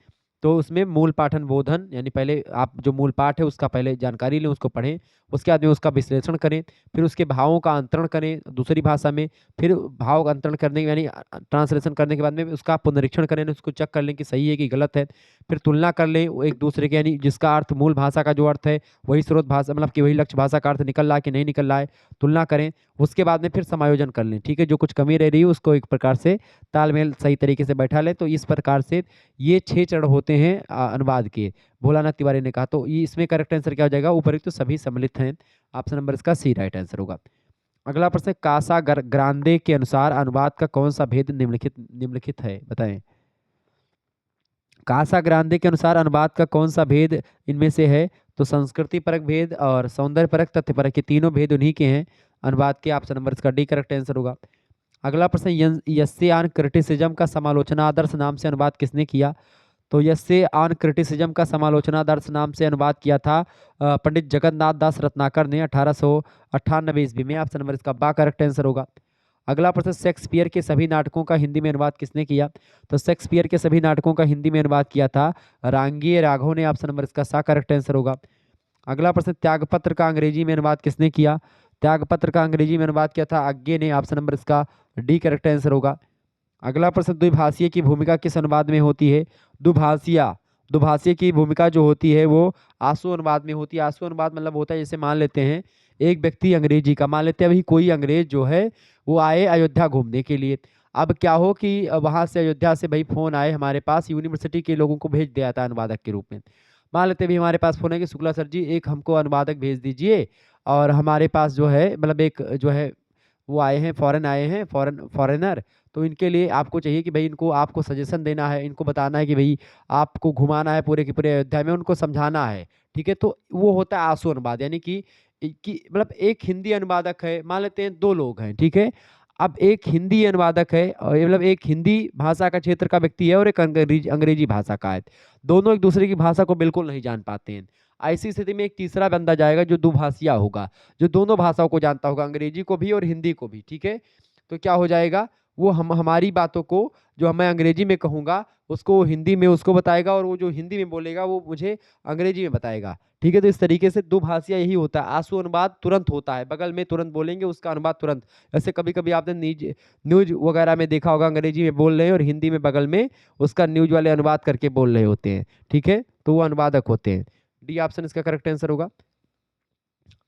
तो उसमें मूल पाठन बोधन, यानी पहले आप जो मूल पाठ है उसका पहले जानकारी लें, उसको पढ़ें, उसके बाद में उसका विश्लेषण करें, फिर उसके भावों का अंतरण करें दूसरी भाषा में, फिर भाव का अंतरण करने यानी ट्रांसलेशन करने के बाद में उसका पुनरीक्षण करें, उसको चेक कर लें कि सही है कि गलत है, फिर तुलना कर लें वो एक दूसरे के, यानी जिसका अर्थ मूल भाषा का जो अर्थ है वही स्रोत भाषा मतलब कि वही लक्ष्य भाषा का अर्थ निकल रहा है कि नहीं निकल रहा है, तुलना करें। उसके बाद में फिर समायोजन कर लें, ठीक है, जो कुछ कमी रह रही है उसको एक प्रकार से तालमेल सही तरीके से बैठा लें। तो इस प्रकार से ये 6 चरण होते हैं अनुवाद के, भोलानाथ तिवारी ने कहा। तो ये इसमें करेक्ट आंसर क्या हो जाएगा, उपरोक्त तो सभी सम्मिलित हैं, ऑप्शन नंबर इसका सी राइट आंसर होगा। अगला प्रश्न है, कासा ग्रांदे के अनुसार अनुवाद का कौन सा भेद निम्नलिखित है, बताएं। कासा ग्रांदे के अनुसार अनुवाद का कौन सा भेद इनमें से है, तो संस्कृति परक भेद और सौंदर्य परक तथ्य परक, ये तीनों भेद उन्हीं के हैं अनुवाद के, ऑप्शन नंबर इसका डी करेक्ट आंसर होगा। अगला प्रश्न, यस्से ऑन क्रिटिसिज्म का समालोचना आदर्श नाम से अनुवाद किसने किया, तो यस्से ऑन क्रिटिसिज्म का समालोचना आदर्श नाम से अनुवाद किया था पंडित जगन्नाथ दास रत्नाकर ने 1898 ईस्वी में, ऑप्शन नंबर इसका बा करेक्ट आंसर होगा। अगला प्रश्न, शेक्सपियर के सभी नाटकों का हिंदी में अनुवाद किसने किया, तो शेक्सपियर के सभी नाटकों का हिंदी में अनुवाद किया था रांगीय राघव ने, ऑप्शन नंबर इसका सा करेक्ट आंसर होगा। अगला प्रश्न, त्यागपत्र का अंग्रेजी में अनुवाद किसने किया, त्यागपत्र का अंग्रेजी में अनुवाद किया था आज्ञे ने, ऑप्शन नंबर इसका डी करेक्ट आंसर होगा। अगला प्रश्न, द्विभाषीय की भूमिका किस अनुवाद में होती है, दुभाषिया दुभाषीय की भूमिका जो होती है वो आंसू अनुवाद में होती है। आंसू अनुवाद मतलब होता है, जैसे मान लेते हैं एक व्यक्ति अंग्रेजी का, मान लेते हैं अभी कोई अंग्रेज जो है वो आए अयोध्या घूमने के लिए, अब क्या हो कि वहां से अयोध्या से भाई फोन आए हमारे पास, यूनिवर्सिटी के लोगों को भेज दिया था अनुवादक के रूप में। मान लेते भी हमारे पास फोन है कि शुक्ला सर जी एक हमको अनुवादक भेज दीजिए, और हमारे पास जो है मतलब एक जो है वो आए हैं फॉरेन आए हैं फॉरेनर, तो इनके लिए आपको चाहिए कि भाई इनको आपको सजेशन देना है, इनको बताना है कि भाई आपको घुमाना है पूरे के पूरे अयोध्या में, उनको समझाना है, ठीक है। तो वो होता है आंसू अनुवाद, यानी कि मतलब एक हिंदी अनुवादक है, मान लेते हैं 2 लोग हैं, ठीक है। अब एक हिंदी अनुवादक है और मतलब एक हिंदी भाषा का क्षेत्र का व्यक्ति है और एक अंग्रेजी भाषा का है, दोनों एक दूसरे की भाषा को बिल्कुल नहीं जान पाते हैं। ऐसी स्थिति में एक तीसरा बंदा जाएगा जो दुभाषिया होगा, जो दोनों भाषाओं को जानता होगा, अंग्रेजी को भी और हिंदी को भी, ठीक है। तो क्या हो जाएगा, वो हमारी बातों को जो मैं अंग्रेजी में कहूँगा उसको हिंदी में उसको बताएगा, और वो जो हिंदी में बोलेगा वो मुझे अंग्रेजी में बताएगा, ठीक है। तो इस तरीके से दुभाषिया यही होता है, आंसू अनुवाद तुरंत होता है, बगल में तुरंत बोलेंगे उसका अनुवाद तुरंत। ऐसे कभी कभी आपने न्यूज वगैरह में देखा होगा, अंग्रेजी में बोल रहे हैं और हिंदी में बगल में उसका न्यूज वाले अनुवाद करके बोल रहे होते हैं, ठीक है, तो वो अनुवादक होते हैं। डी ऑप्शन इसका करेक्ट आंसर होगा।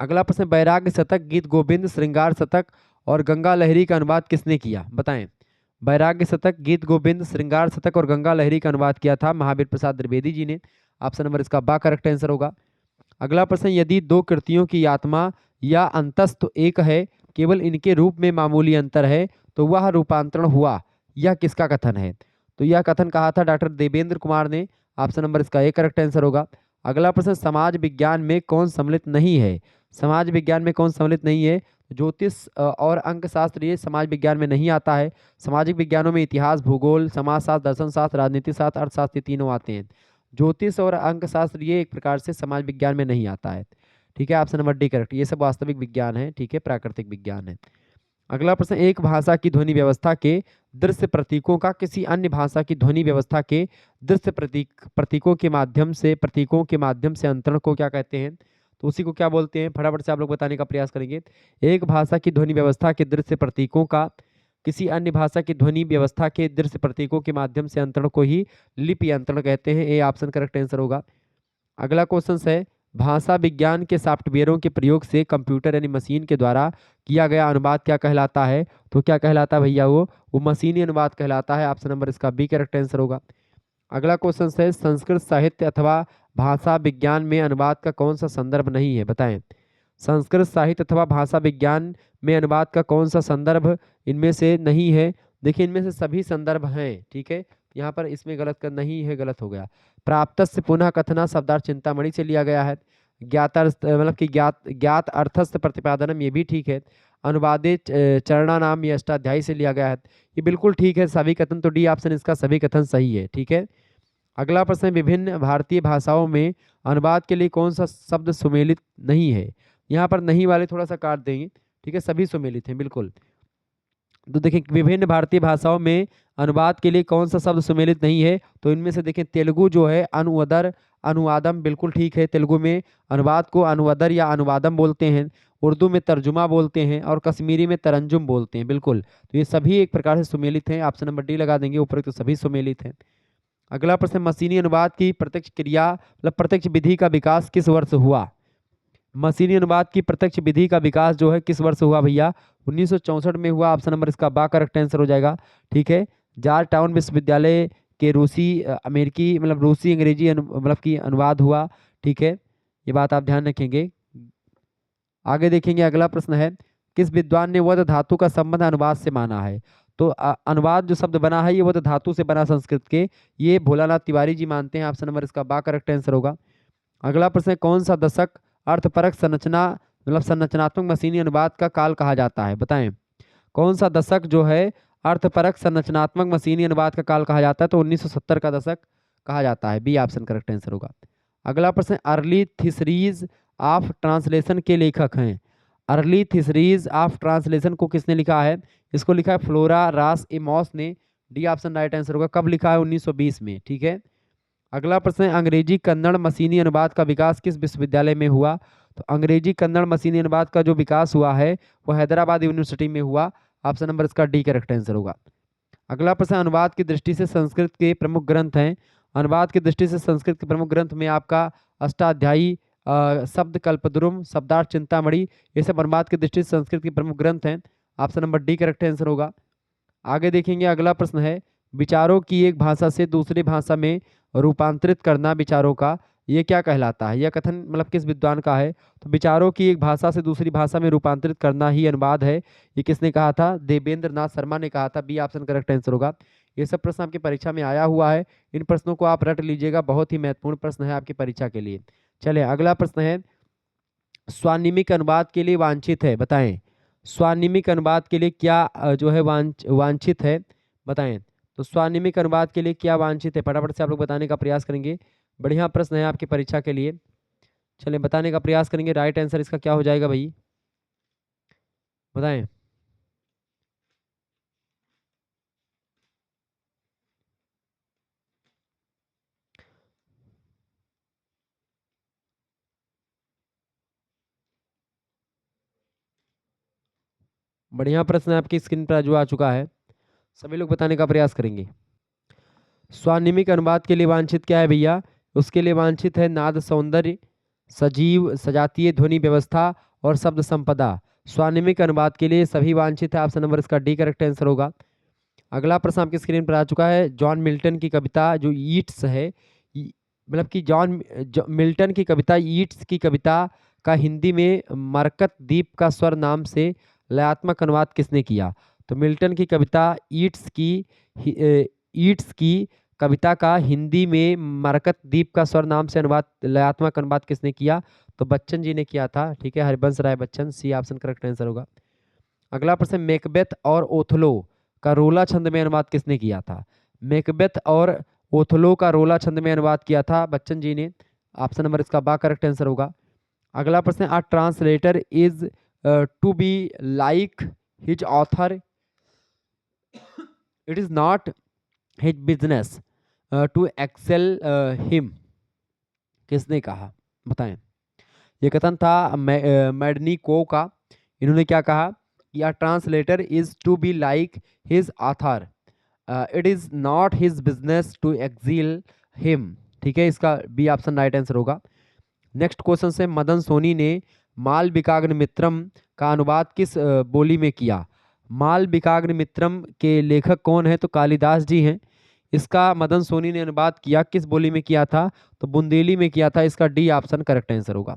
अगला प्रश्न, बैराग्य शतक, गीत गोविंद, श्रृंगार शतक और गंगा लहरी का अनुवाद किसने किया, बताएं। बैराग्य शतक, गीत गोविंद, श्रृंगार शतक और गंगा लहरी का अनुवाद किया था महावीर प्रसाद द्विवेदी जी ने, ऑप्शन नंबर इसका बा करेक्ट आंसर होगा। अगला प्रश्न, यदि 2 कृतियों की आत्मा या अंतस्तु एक है, केवल इनके रूप में मामूली अंतर है, तो वह रूपांतरण हुआ, यह किसका कथन है, तो यह कथन कहा था डॉक्टर देवेंद्र कुमार ने, ऑप्शन नंबर इसका ए करेक्ट आंसर होगा। अगला प्रश्न, समाज विज्ञान में कौन सम्मिलित नहीं है, समाज विज्ञान में कौन सम्मिलित नहीं है, ज्योतिष और अंकशास्त्र ये समाज विज्ञान में नहीं आता है। सामाजिक विज्ञानों में इतिहास, भूगोल, समाजशास्त्र, दर्शन शास्त्र, राजनीति शास्त्र, अर्थशास्त्र, तीनों आते हैं। ज्योतिष और अंकशास्त्र ये एक प्रकार से समाज विज्ञान में नहीं आता है, ठीक है, ऑप्शन नंबर डी करेक्ट। ये सब वास्तविक विज्ञान है, ठीक है, प्राकृतिक विज्ञान है। अगला प्रश्न, एक भाषा की ध्वनि व्यवस्था के दृश्य प्रतीकों का किसी अन्य भाषा की ध्वनि व्यवस्था के दृश्य प्रतीकों के माध्यम से अंतरण को क्या कहते हैं, तो उसी को क्या बोलते हैं, फटाफट से आप लोग बताने का प्रयास करेंगे। एक भाषा की ध्वनि व्यवस्था के दृश्य प्रतीकों का किसी अन्य भाषा की ध्वनि व्यवस्था के दृश्य प्रतीकों के माध्यम से अंतरण को ही लिपि अंतरण कहते हैं, ए ऑप्शन करेक्ट आंसर होगा। अगला क्वेश्चन है, भाषा विज्ञान के सॉफ्टवेयरों के प्रयोग से कंप्यूटर यानी मशीन के द्वारा किया गया अनुवाद क्या कहलाता है, तो क्या कहलाता है भैया, वो मशीनी अनुवाद कहलाता है, ऑप्शन नंबर इसका बी करेक्ट आंसर होगा। अगला क्वेश्चन है, संस्कृत साहित्य अथवा भाषा विज्ञान में अनुवाद का कौन सा संदर्भ नहीं है, बताएं। संस्कृत साहित्य अथवा भाषा विज्ञान में अनुवाद का कौन सा संदर्भ इनमें से नहीं है, देखिए इनमें से सभी संदर्भ हैं, ठीक है, यहाँ पर इसमें गलत कर नहीं है, गलत हो गया। प्राप्तस्य पुनः कथना शब्दार्थ चिंतामणि से लिया गया है। मतलब कि ज्ञात अर्थस्थ प्रतिपादनम ये भी ठीक है। अनुवादित चरणानाम ये अष्टाध्यायी से लिया गया है, ये बिल्कुल ठीक है, सभी कथन, तो डी ऑप्शन इसका सभी कथन सही है, ठीक है। अगला प्रश्न, विभिन्न भारतीय भाषाओं में अनुवाद के लिए कौन सा शब्द सुमेलित नहीं है, यहाँ पर नहीं वाले थोड़ा सा काट देंगे, ठीक है, सभी सुमेलित हैं बिल्कुल। तो देखें विभिन्न भारतीय भाषाओं में अनुवाद के लिए कौन सा शब्द सुमेलित नहीं है, तो इनमें से देखें तेलुगु जो है अनुवादर अनुवादम बिल्कुल ठीक है, तेलुगु में अनुवाद को अनुवादर या अनुवादम बोलते हैं, उर्दू में तर्जुमा बोलते हैं और कश्मीरी में तरंजुम बोलते हैं। बिल्कुल, तो ये सभी एक प्रकार से सुमेलित हैं, ऑप्शन नंबर डी लगा देंगे, ऊपर तो सभी सुमेलित हैं। अगला प्रश्न, मशीनी अनुवाद की प्रत्यक्ष क्रिया मतलब प्रत्यक्ष विधि का विकास किस वर्ष हुआ? मशीनी अनुवाद की प्रत्यक्ष विधि का विकास जो है किस वर्ष हुआ भैया? 1964 में हुआ। ऑप्शन नंबर इसका बा करेक्ट आंसर हो जाएगा। ठीक है, जॉर्ज टाउन विश्वविद्यालय के रूसी अमेरिकी मतलब रूसी अंग्रेजी मतलब की अनुवाद हुआ। ठीक है, ये बात आप ध्यान रखेंगे। आगे देखेंगे, अगला प्रश्न है, किस विद्वान ने वध धातु का संबंध अनुवाद से माना है? तो अनुवाद जो शब्द बना है ये वध धातु से बना संस्कृत के, ये भोलानाथ तिवारी जी मानते हैं। ऑप्शन नंबर इसका बा करेक्ट आंसर होगा। अगला प्रश्न है, कौन सा दशक अर्थपरक संरचना मतलब संरचनात्मक मशीनी अनुवाद का काल कहा जाता है? बताएं, कौन सा दशक जो है अर्थपरक संरचनात्मक मशीनी अनुवाद का काल कहा जाता है? तो 1970 का दशक कहा जाता है। बी ऑप्शन करेक्ट आंसर होगा। अगला प्रश्न, अर्ली थिसरीज ऑफ ट्रांसलेशन के लेखक हैं? अर्ली थिसरीज ऑफ ट्रांसलेशन को किसने लिखा है? इसको लिखा है फ्लोरा रास एमॉस ने। डी ऑप्शन राइट आंसर होगा। कब लिखा है? 1920 में। ठीक है, अगला प्रश्न है, अंग्रेजी कन्नड़ मशीनी अनुवाद का विकास किस विश्वविद्यालय में हुआ? तो अंग्रेजी कन्नड़ मशीनी अनुवाद का जो विकास हुआ है वो हैदराबाद यूनिवर्सिटी में हुआ। ऑप्शन नंबर इसका डी करेक्ट आंसर होगा। अगला प्रश्न, अनुवाद की दृष्टि से संस्कृत के प्रमुख ग्रंथ हैं? अनुवाद की दृष्टि से संस्कृत के प्रमुख ग्रंथ में आपका अष्टाध्यायी, शब्द कल्पद्रुम, शब्दार्थ चिंतामणि, ये सब अनुवाद की दृष्टि से संस्कृत के प्रमुख ग्रंथ हैं। Option number D correct answer होगा। आगे देखेंगे, अगला प्रश्न है, विचारों की एक भाषा से दूसरी भाषा में रूपांतरित करना विचारों का, ये क्या कहलाता है? यह कथन मतलब किस विद्वान का है? तो विचारों की एक भाषा से दूसरी भाषा में रूपांतरित करना ही अनुवाद है। ये किसने कहा था? देवेंद्र नाथ शर्मा ने कहा था। बी ऑप्शन करेक्ट आंसर होगा। ये सब प्रश्न आपकी परीक्षा में आया हुआ है, इन प्रश्नों को आप रट लीजिएगा, बहुत ही महत्वपूर्ण प्रश्न है आपकी परीक्षा के लिए। चलिए, अगला प्रश्न है, स्वानिमिक अनुवाद के लिए वांछित है? बताएं, स्वानिमिक अनुवाद के लिए क्या जो है वांछित है? बताएं, तो स्वानिमिक अनुवाद के लिए क्या वांछित है? फटाफट से आप लोग बताने का प्रयास करेंगे, बढ़िया प्रश्न है आपकी परीक्षा के लिए। चलिए, बताने का प्रयास करेंगे, राइट आंसर इसका क्या हो जाएगा भाई? बताएं। बढ़िया प्रश्न है आपकी स्क्रीन पर जो आ चुका है, सभी लोग बताने का प्रयास करेंगे। स्वानिमिक अनुवाद के लिए वांछित क्या है भैया? उसके लिए वांछित है नाद सौंदर्य, सजीव सजातीय ध्वनि व्यवस्था और शब्द संपदा। स्वानिमिक अनुवाद के लिए सभी वांछित है। ऑप्शन नंबर इसका डी करेक्ट आंसर होगा। अगला प्रश्न आपकी स्क्रीन पर आ चुका है, जॉन मिल्टन की कविता जो ईट्स है, मतलब कि मिल्टन की कविता ईट्स की कविता का हिंदी में मरकत द्वीप का स्वर नाम से लयात्मक अनुवाद किसने किया? तो मिल्टन की कविता ईट्स की कविता का हिंदी में मरकत द्वीप का स्वर नाम से अनुवाद लयात्मक अनुवाद किसने किया? तो बच्चन जी ने किया था। ठीक है, Harivansh Rai Bachchan. C option correct answer होगा। अगला प्रश्न, मैकबेथ और ओथलो का रोला छंद में अनुवाद किसने किया था? मैकबेथ और ओथलो का रोला छंद में अनुवाद किया था बच्चन जी ने। ऑप्शन नंबर इसका बा करेक्ट आंसर होगा। अगला प्रश्न, a translator is to be like his author, it is not his business to excel him, किसने कहा? बताएं। ये कथन था मैडनिको का। इन्होंने क्या कहा? या translator is to be like his author, it is not his business to excel him. ठीक है, इसका बी ऑप्शन राइट आंसर होगा। नेक्स्ट क्वेश्चन से, मदन सोनी ने मालविकाग्निमित्रम का अनुवाद किस बोली में किया? मालविकाग्निमित्रम के लेखक कौन है? तो कालिदास जी हैं। इसका मदन सोनी ने अनुवाद किया, किस बोली में किया था? तो बुंदेली में किया था। इसका डी ऑप्शन करेक्ट आंसर होगा।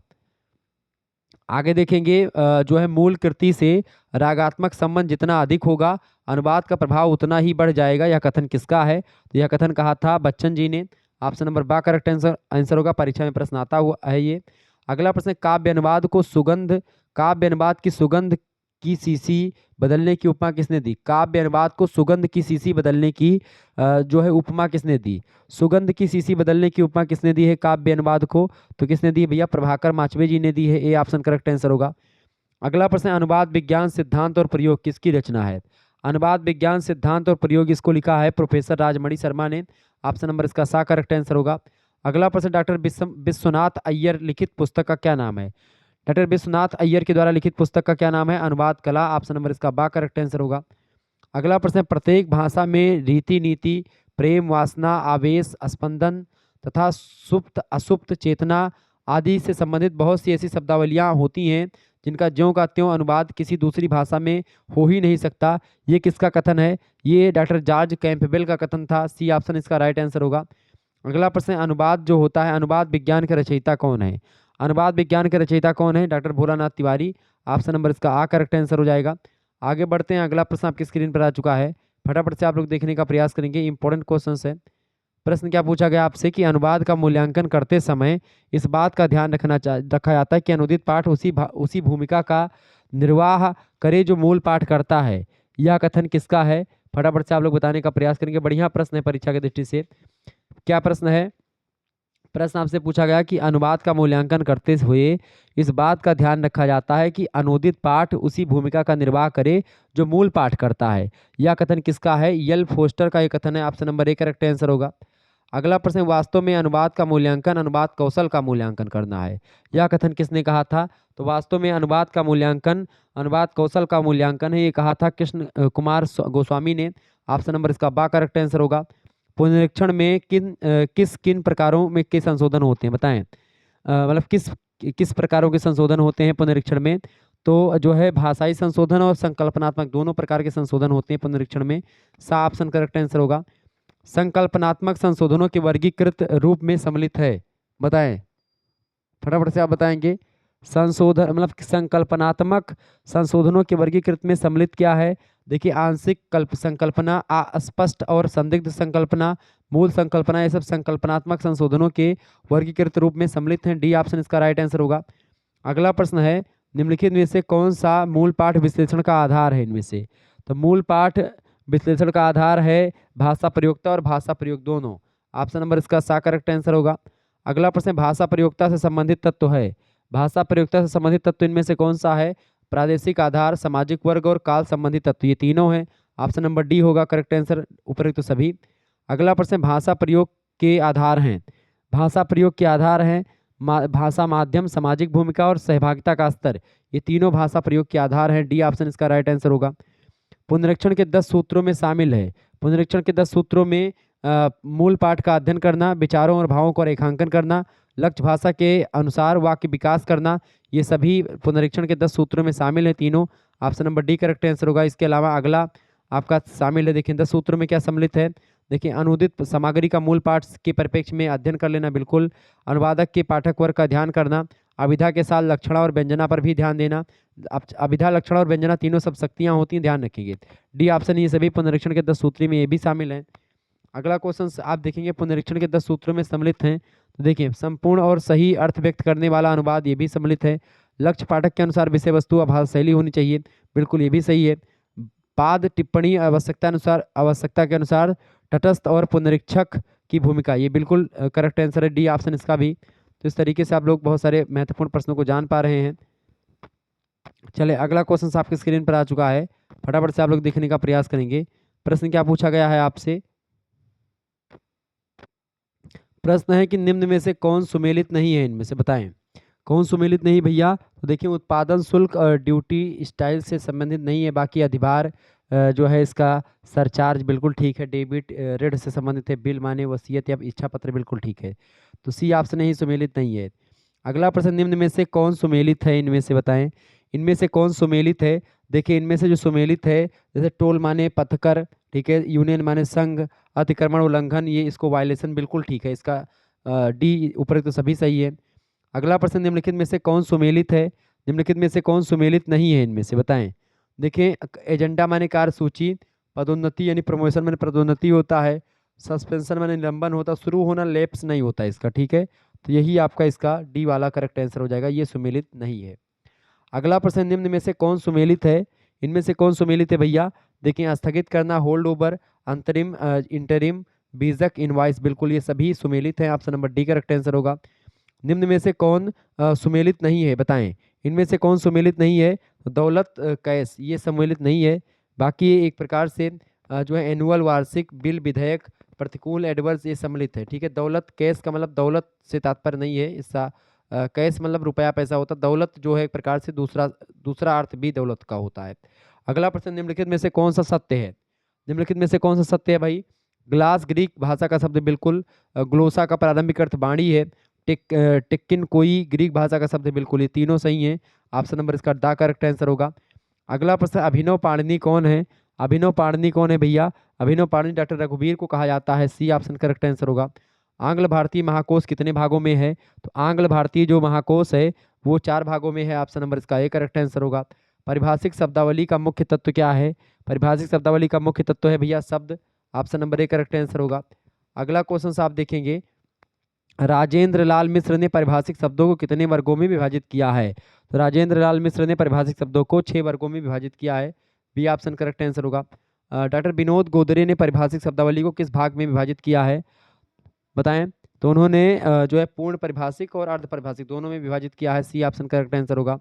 आगे देखेंगे, जो है मूल कृति से रागात्मक संबंध जितना अधिक होगा अनुवाद का प्रभाव उतना ही बढ़ जाएगा, यह कथन किसका है? तो यह कथन कहा था बच्चन जी ने। ऑप्शन नंबर बा करेक्ट आंसर होगा, परीक्षा में प्रश्न आता हुआ है ये। अगला प्रश्न, काव्य अनुवाद को सुगंध काव्य अनुवाद की सुगंध की सीसी बदलने की उपमा किसने दी? काव्य अनुवाद को सुगंध की सीसी बदलने की जो है उपमा किसने दी? सुगंध की सीसी बदलने की उपमा किसने दी है काव्य अनुवाद को? तो किसने दी भैया? प्रभाकर माचवे जी ने दी है। ए ऑप्शन करेक्ट आंसर होगा। अगला प्रश्न, अनुवाद विज्ञान सिद्धांत और प्रयोग किसकी रचना है? अनुवाद विज्ञान सिद्धांत और प्रयोग, इसको लिखा है प्रोफेसर राजमणि शर्मा ने। ऑप्शन नंबर इसका सा करेक्ट आंसर होगा। अगला प्रश्न, डॉक्टर विश्वनाथ अय्यर लिखित पुस्तक का क्या नाम है? डॉक्टर विश्वनाथ अय्यर के द्वारा लिखित पुस्तक का क्या नाम है? अनुवाद कला। ऑप्शन नंबर इसका बा करेक्ट आंसर होगा। अगला प्रश्न, प्रत्येक भाषा में रीति नीति, प्रेम, वासना, आवेश, स्पंदन तथा सुप्त असुप्त चेतना आदि से संबंधित बहुत सी ऐसी शब्दावलियाँ होती हैं जिनका ज्यों का त्यों अनुवाद किसी दूसरी भाषा में हो ही नहीं सकता। ये किसका कथन है? ये डॉक्टर जॉर्ज कैंपबेल का कथन था। सी ऑप्शन इसका राइट आंसर होगा। अगला प्रश्न, अनुवाद जो होता है, अनुवाद विज्ञान के रचयिता कौन है? अनुवाद विज्ञान के रचयिता कौन है? Doctor Bholanath Tiwari. Option number इसका आ करेक्ट आंसर हो जाएगा। आगे बढ़ते हैं, अगला प्रश्न आपकी स्क्रीन पर आ चुका है, फटाफट से आप लोग देखने का प्रयास करेंगे। इंपॉर्टेंट क्वेश्चन है। प्रश्न क्या पूछा गया आपसे कि अनुवाद का मूल्यांकन करते समय इस बात का ध्यान रखा जाता है कि अनुदित पाठ उसी भूमिका का निर्वाह करे जो मूल पाठ करता है। यह कथन किसका है? फटाफट से आप लोग बताने का प्रयास करेंगे। बढ़िया प्रश्न है परीक्षा की दृष्टि से। क्या प्रश्न है? प्रश्न आपसे पूछा गया कि अनुवाद का मूल्यांकन करते हुए इस बात का ध्यान रखा जाता है कि अनुदित पाठ उसी भूमिका का निर्वाह करे जो मूल पाठ करता है। यह कथन किसका है? यल फोस्टर का यह कथन है। Option number A correct answer होगा। अगला प्रश्न, वास्तव में अनुवाद का मूल्यांकन अनुवाद कौशल का मूल्यांकन करना है। यह कथन किसने कहा था? तो वास्तव में अनुवाद का मूल्यांकन अनुवाद कौशल का मूल्यांकन है, ये कहा था कृष्ण कुमार गोस्वामी ने। ऑप्शन नंबर इसका बा करेक्ट आंसर होगा। पुनरीक्षण में किन प्रकारों में के संशोधन होते हैं बताएं? मतलब किस प्रकारों के संशोधन होते हैं पुनरीक्षण में? तो जो है भाषाई संशोधन और संकल्पनात्मक दोनों प्रकार के संशोधन होते हैं पुनरीक्षण में। सा ऑप्शन करेक्ट आंसर होगा। संकल्पनात्मक संशोधनों के वर्गीकृत रूप में सम्मिलित है, बताएं फटाफट से आप बताएंगे। संशोधन मतलब संकल्पनात्मक संशोधनों के वर्गीकृत में सम्मिलित क्या है? देखिए, आंशिक संकल्पना, अस्पष्ट और संदिग्ध संकल्पना, मूल संकल्पना, ये सब संकल्पनात्मक संशोधनों के वर्गीकृत रूप में सम्मिलित हैं। डी ऑप्शन इसका राइट आंसर होगा। अगला प्रश्न है, निम्नलिखित में से कौन सा मूल पाठ विश्लेषण का आधार है? इनमें से तो मूल पाठ विश्लेषण का आधार है भाषा प्रयोक्ता और भाषा प्रयोग दोनों। ऑप्शन नंबर इसका सा करेक्ट आंसर होगा। अगला प्रश्न, भाषा प्रयोक्ता से संबंधित तत्व है। भाषा प्रयोक्ता से संबंधित तत्व इनमें से कौन सा है? प्रादेशिक आधार, सामाजिक वर्ग और काल संबंधित तत्व, ये तीनों हैं। ऑप्शन नंबर डी होगा करेक्ट आंसर, उपयुक्त सभी। अगला प्रश्न, भाषा प्रयोग के आधार हैं। भाषा प्रयोग के आधार हैं भाषा माध्यम, सामाजिक भूमिका और सहभागिता का स्तर, ये तीनों भाषा प्रयोग के आधार हैं। डी ऑप्शन इसका राइट आंसर होगा। पुनरीक्षण के 10 सूत्रों में शामिल है। पुनरीक्षण के 10 सूत्रों में मूल पाठ का अध्ययन करना, विचारों और भावों का रेखांकन करना, लक्ष्य भाषा के अनुसार वाक्य विकास करना, ये सभी पुनरीक्षण के 10 सूत्रों में शामिल है तीनों। Option number D correct answer होगा। इसके अलावा अगला आपका शामिल है, देखिए 10 सूत्रों में क्या सम्मिलित है। देखिए, अनुदित सामग्री का मूल पाठ के परिप्रेक्ष्य में अध्ययन कर लेना, बिल्कुल। अनुवादक के पाठक वर्ग का ध्यान करना, अभिधा के साथ लक्षणा और व्यंजना पर भी ध्यान देना। अभिधा, लक्षणा और व्यंजना तीनों सब शक्तियाँ होती हैं, ध्यान रखेंगे। डी ऑप्शन ये सभी पुनरीक्षण के 10 सूत्री में ये भी शामिल हैं। अगला क्वेश्चन आप देखेंगे पुनरीक्षण के 10 सूत्रों में सम्मिलित हैं। तो देखिए, संपूर्ण और सही अर्थ व्यक्त करने वाला अनुवाद, ये भी सम्मिलित है। लक्ष्य पाठक के अनुसार विषय वस्तु और भाषा शैली होनी चाहिए, बिल्कुल ये भी सही है। पाद टिप्पणी आवश्यकता के अनुसार तटस्थ और पुनरीक्षक की भूमिका, ये बिल्कुल करेक्ट आंसर है। डी ऑप्शन इसका भी। तो इस तरीके से आप लोग बहुत सारे महत्वपूर्ण प्रश्नों को जान पा रहे हैं। चले, अगला क्वेश्चन आपकी स्क्रीन पर आ चुका है, फटाफट से आप लोग देखने का प्रयास करेंगे। प्रश्न क्या पूछा गया है आपसे? प्रश्न है कि निम्न में से कौन सुमेलित नहीं है? इनमें से बताएं कौन सुमेलित नहीं भैया। तो देखिए, उत्पादन शुल्क और ड्यूटी स्टाइल से संबंधित नहीं है। बाकी अधिभार जो है इसका सरचार्ज बिल्कुल ठीक है। डेबिट ऋण से संबंधित है। बिल माने वसीयत या इच्छा पत्र बिल्कुल ठीक है। तो सी ऑप्शन ही सुमेलित नहीं है। अगला प्रश्न, निम्न में से कौन सुमेलित है? इनमें से बताएं इनमें से कौन सुमेलित है। देखिए, इनमें से जो सुमेलित है, जैसे टोल माने पथकर, ठीक है, यूनियन माने संघ, अतिक्रमण उल्लंघन, ये इसको वायलेशन बिल्कुल ठीक है। इसका डी उपयुक्त तो सभी सही है। अगला प्रश्न, निम्नलिखित में से कौन सुमेलित है? निम्नलिखित में से कौन सुमेलित नहीं है? इनमें से बताएं। देखिए, एजेंडा माने कार्यसूची, पदोन्नति यानी प्रमोशन माने पदोन्नति होता है, सस्पेंशन माने निलंबन होता, शुरू होना लैप्स नहीं होता इसका, ठीक है। तो यही आपका इसका डी वाला करेक्ट आंसर हो जाएगा, ये सुमेलित नहीं है। अगला प्रश्न, निम्न में से कौन सुमेलित है? इनमें से कौन सुमेलित है भैया? देखिए, स्थगित करना, होल्ड ओवर, अंतरिम, इंटरिम, बीजक, इनवॉइस, बिल्कुल ये सभी सुमेलित हैं। Option number D correct answer होगा। निम्न में से कौन सुमेलित नहीं है? बताएं इनमें से कौन सुमेलित नहीं है? दौलत कैश, ये सम्मिलित नहीं है। बाकी ये एक प्रकार से जो है एनुअल वार्षिक बिल विधेयक प्रतिकूल एडवर्स ये सम्मिलित है। ठीक है, दौलत कैश का मतलब दौलत से तात्पर्य नहीं है इसका। कैश मतलब रुपया पैसा होता है, दौलत जो है एक प्रकार से दूसरा दूसरा अर्थ भी दौलत का होता है। अगला प्रश्न, निम्नलिखित में से कौन सा सत्य है? निम्नलिखित में से कौन सा सत्य है भाई? ग्लास ग्रीक भाषा का शब्द बिल्कुल। ग्लोसा का प्रारंभिक अर्थ वाणी है। टिक्किन कोई ग्रीक भाषा का शब्द है बिल्कुल, ये तीनों सही हैं। ऑप्शन नंबर इसका द करेक्ट आंसर होगा। अगला प्रश्न, अभिनव पाणिनि कौन है? अभिनव पाणिनि कौन है भैया? अभिनव पाणिनि डॉक्टर रघुवीर को कहा जाता है, सी ऑप्शन करेक्ट आंसर होगा। आंग्ल भारतीय महाकोश कितने भागों में है? तो आंग्ल भारतीय जो महाकोश है वो 4 भागों में है, ऑप्शन नंबर इसका ए करेक्ट आंसर होगा। पारिभाषिक शब्दावली का मुख्य तत्व क्या है? पारिभाषिक शब्दावली का मुख्य तत्व है भैया शब्द, option number A correct answer होगा। अगला क्वेश्चन आप देखेंगे, राजेंद्र लाल मिश्र ने पारिभाषिक शब्दों को कितने वर्गों में विभाजित किया है? तो राजेंद्र लाल मिश्र ने पारिभाषिक शब्दों को 6 वर्गों में विभाजित किया है, बी ऑप्शन करेक्ट आंसर होगा। डॉक्टर विनोद गोदरे ने पारिभाषिक शब्दावली को किस भाग में विभाजित किया है? बताएं। तो उन्होंने जो है पूर्ण परिभाषिक और अर्ध परिभाषिक दोनों में विभाजित किया है, सी ऑप्शन करेक्ट आंसर होगा।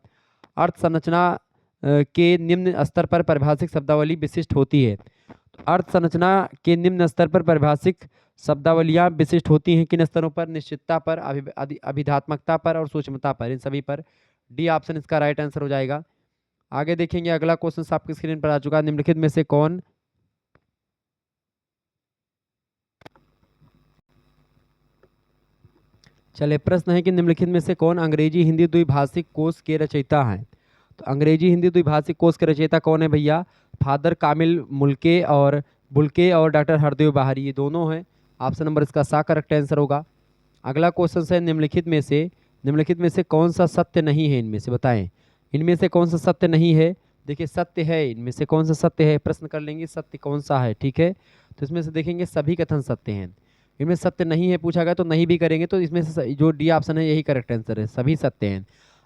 अर्थ संरचना के निम्न स्तर पर परिभाषिक शब्दावली विशिष्ट होती है। तो अर्थ संरचना के निम्न स्तर पर परिभाषिक शब्दावलियां विशिष्ट होती हैं किन स्तरों पर? निश्चितता पर, अभिधात्मकता पर और सूक्ष्मता पर, इन सभी पर। डी ऑप्शन इसका राइट आंसर हो जाएगा। आगे देखेंगे, अगला क्वेश्चन आपकी स्क्रीन पर आ चुका है, निम्नलिखित में से कौन चले प्रश्न है कि निम्नलिखित में से कौन अंग्रेजी हिंदी द्विभाषिक कोश के रचयिता हैं? तो अंग्रेजी हिंदी द्विभाषिक कोश के रचयिता कौन है भैया? फादर कामिल बुल्के और डॉक्टर हरदेव बाहरी, ये दोनों हैं, ऑप्शन नंबर इसका सा करेक्ट आंसर होगा। अगला क्वेश्चन है, निम्नलिखित में से कौन सा सत्य नहीं है? इनमें से बताएं, इनमें से कौन सा सत्य नहीं है? देखिए सत्य है, इनमें से कौन सा सत्य है, प्रश्न कर लेंगे सत्य कौन सा है। ठीक है, तो इसमें से देखेंगे सभी कथन सत्य हैं। इनमें सत्य नहीं है पूछा गया तो नहीं भी करेंगे, तो इसमें से जो डी ऑप्शन है यही करेक्ट आंसर है, सभी सत्य हैं।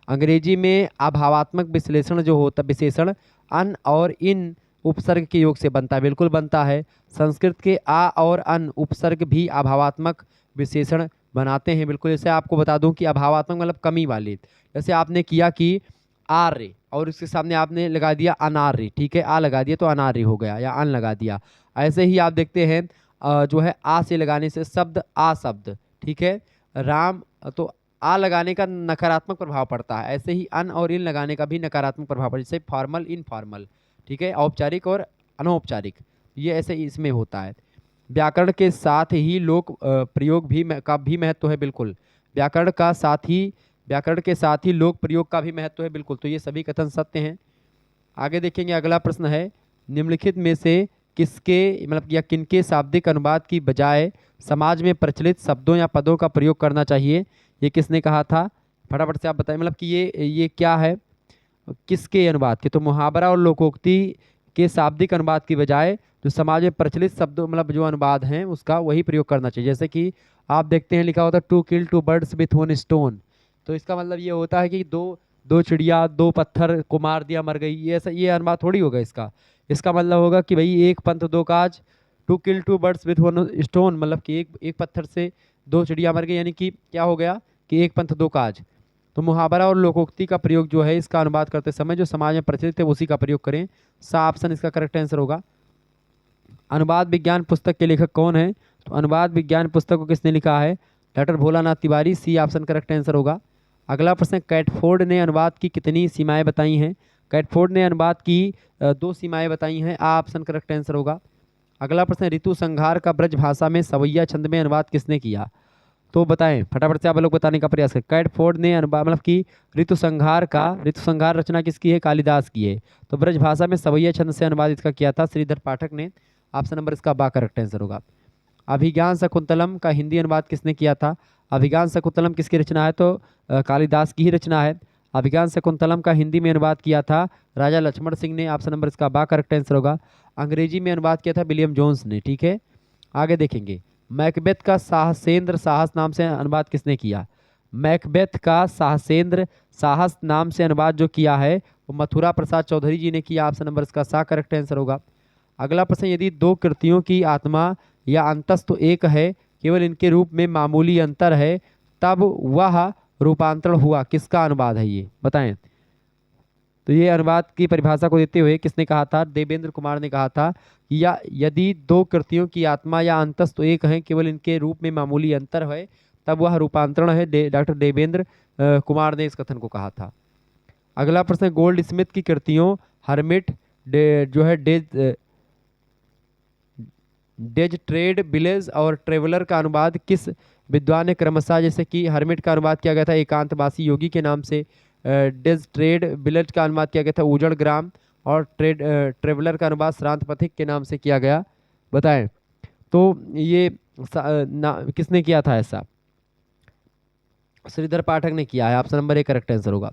अंग्रेजी में अभावात्मक विश्लेषण जो होता विशेषण अन और इन उपसर्ग के योग से बनता है, बिल्कुल बनता है। संस्कृत के आ और अन उपसर्ग भी अभावात्मक विशेषण बनाते हैं, बिल्कुल। जैसे आपको बता दूं कि अभावात्मक मतलब कमी वाली, जैसे आपने किया कि आर्य और इसके सामने आपने लगा दिया अनार्य, ठीक है, आ लगा दिया तो अनार्य हो गया या अन लगा दिया। ऐसे ही आप देखते हैं जो है आ से लगाने से शब्द आ शब्द, ठीक है, राम, तो आ लगाने का नकारात्मक प्रभाव पड़ता है, ऐसे ही अन और इन लगाने का भी नकारात्मक प्रभाव पड़ता है, जैसे फॉर्मल इनफॉर्मल, ठीक है, औपचारिक और अनौपचारिक, ये ऐसे इसमें होता है। व्याकरण के साथ ही लोक प्रयोग भी का भी महत्व है, बिल्कुल। व्याकरण के साथ ही लोक प्रयोग का भी महत्व है, बिल्कुल। तो ये सभी कथन सत्य हैं। आगे देखेंगे, अगला प्रश्न है, निम्नलिखित में से किसके मतलब या किनके शाब्दिक अनुवाद की बजाय समाज में प्रचलित शब्दों या पदों का प्रयोग करना चाहिए? ये किसने कहा था? फटाफट से आप बताएं, मतलब कि ये क्या है, किसके अनुवाद के? तो मुहावरा और लोकोक्ति के शाब्दिक अनुवाद की बजाय जो समाज में प्रचलित शब्दों मतलब जो अनुवाद हैं उसका वही प्रयोग करना चाहिए। जैसे कि आप देखते हैं लिखा होता है to kill two birds with one stone, तो इसका मतलब ये होता है कि दो चिड़िया दो पत्थर को मार दिया मर गई, ये ऐसा ये अनुवाद थोड़ी होगा इसका। इसका मतलब होगा कि भाई एक पंथ दो काज, to kill two birds with one stone, मतलब कि एक पत्थर से दो चिड़िया मर गई, यानी कि क्या हो गया कि एक पंथ दो काज। तो मुहावरा और लोकोक्ति का प्रयोग जो है इसका अनुवाद करते समय जो समाज में प्रचलित है उसी का प्रयोग करें, सा ऑप्शन इसका करेक्ट आंसर होगा। अनुवाद विज्ञान पुस्तक के लेखक कौन है? तो अनुवाद विज्ञान पुस्तक को किसने लिखा है? Doctor Bholanath Tiwari, C option correct answer होगा। अगला प्रश्न, कैटफोर्ड ने अनुवाद की कितनी सीमाएं बताई हैं? कैटफोर्ड ने अनुवाद की 2 सीमाएं बताई हैं, आ ऑप्शन करेक्ट आंसर होगा। अगला प्रश्न, ऋतु संहार का ब्रज भाषा में सवैया छंद में अनुवाद किसने किया? तो बताएं, फटाफट से आप लोग बताने का प्रयास करें। कैटफोर्ड ने अनुवाद मतलब कि ऋतु संहार रचना किसकी है? कालिदास की है। तो ब्रज भाषा में सवैया छंद से अनुवाद इसका किया था श्रीधर पाठक ने, ऑप्शन नंबर इसका बा करेक्ट आंसर होगा। अभिज्ञान शकुंतलम का हिंदी अनुवाद किसने किया था? अभिज्ञान शकुंतलम किसकी रचना है? तो कालिदास की ही रचना है। अभिज्ञान शकुंतलम का हिंदी में अनुवाद किया था राजा लक्ष्मण सिंह ने, ऑप्शन नंबर इसका बा करेक्ट आंसर होगा। अंग्रेजी में अनुवाद किया था विलियम जोन्स ने, ठीक है। आगे देखेंगे, मैकबेथ का साहसेंद्र साहस नाम से अनुवाद किसने किया? मैकबेथ का साहसेंद्र साहस नाम से अनुवाद जो किया है वो मथुरा प्रसाद चौधरी जी ने किया, ऑप्शन नंबर इसका सा करेक्ट आंसर होगा। अगला प्रश्न, यदि दो कृतियों की आत्मा या अंतस तो एक है, केवल इनके रूप में मामूली अंतर है, तब वह रूपांतरण हुआ, किसका अनुवाद है ये बताएं? तो तो ये अनुवाद की परिभाषा को देते हुए किसने कहा था? देवेंद्र कुमार ने कहा था कि या यदि दो कृतियों की आत्मा या अंतस तो एक है, केवल इनके रूप में मामूली अंतर है, तब वह रूपांतरण है। डॉक्टर देवेंद्र कुमार ने इस कथन को कहा था। अगला प्रश्न है, गोल्ड स्मिथ की कृतियों हर्मिट जो है डेज ट्रेड विलेज और ट्रेवलर का अनुवाद किस विद्वान ने क्रमशः, जैसे कि हर्मिट का अनुवाद किया गया था एकांतवासी योगी के नाम से, डेज ट्रेड विलेज का अनुवाद किया गया था उजड़ ग्राम, और ट्रेवलर का अनुवाद श्रांत पथिक के नाम से किया गया। बताएं तो ये किसने किया था ऐसा? श्रीधर पाठक ने किया है। Option number A correct answer होगा।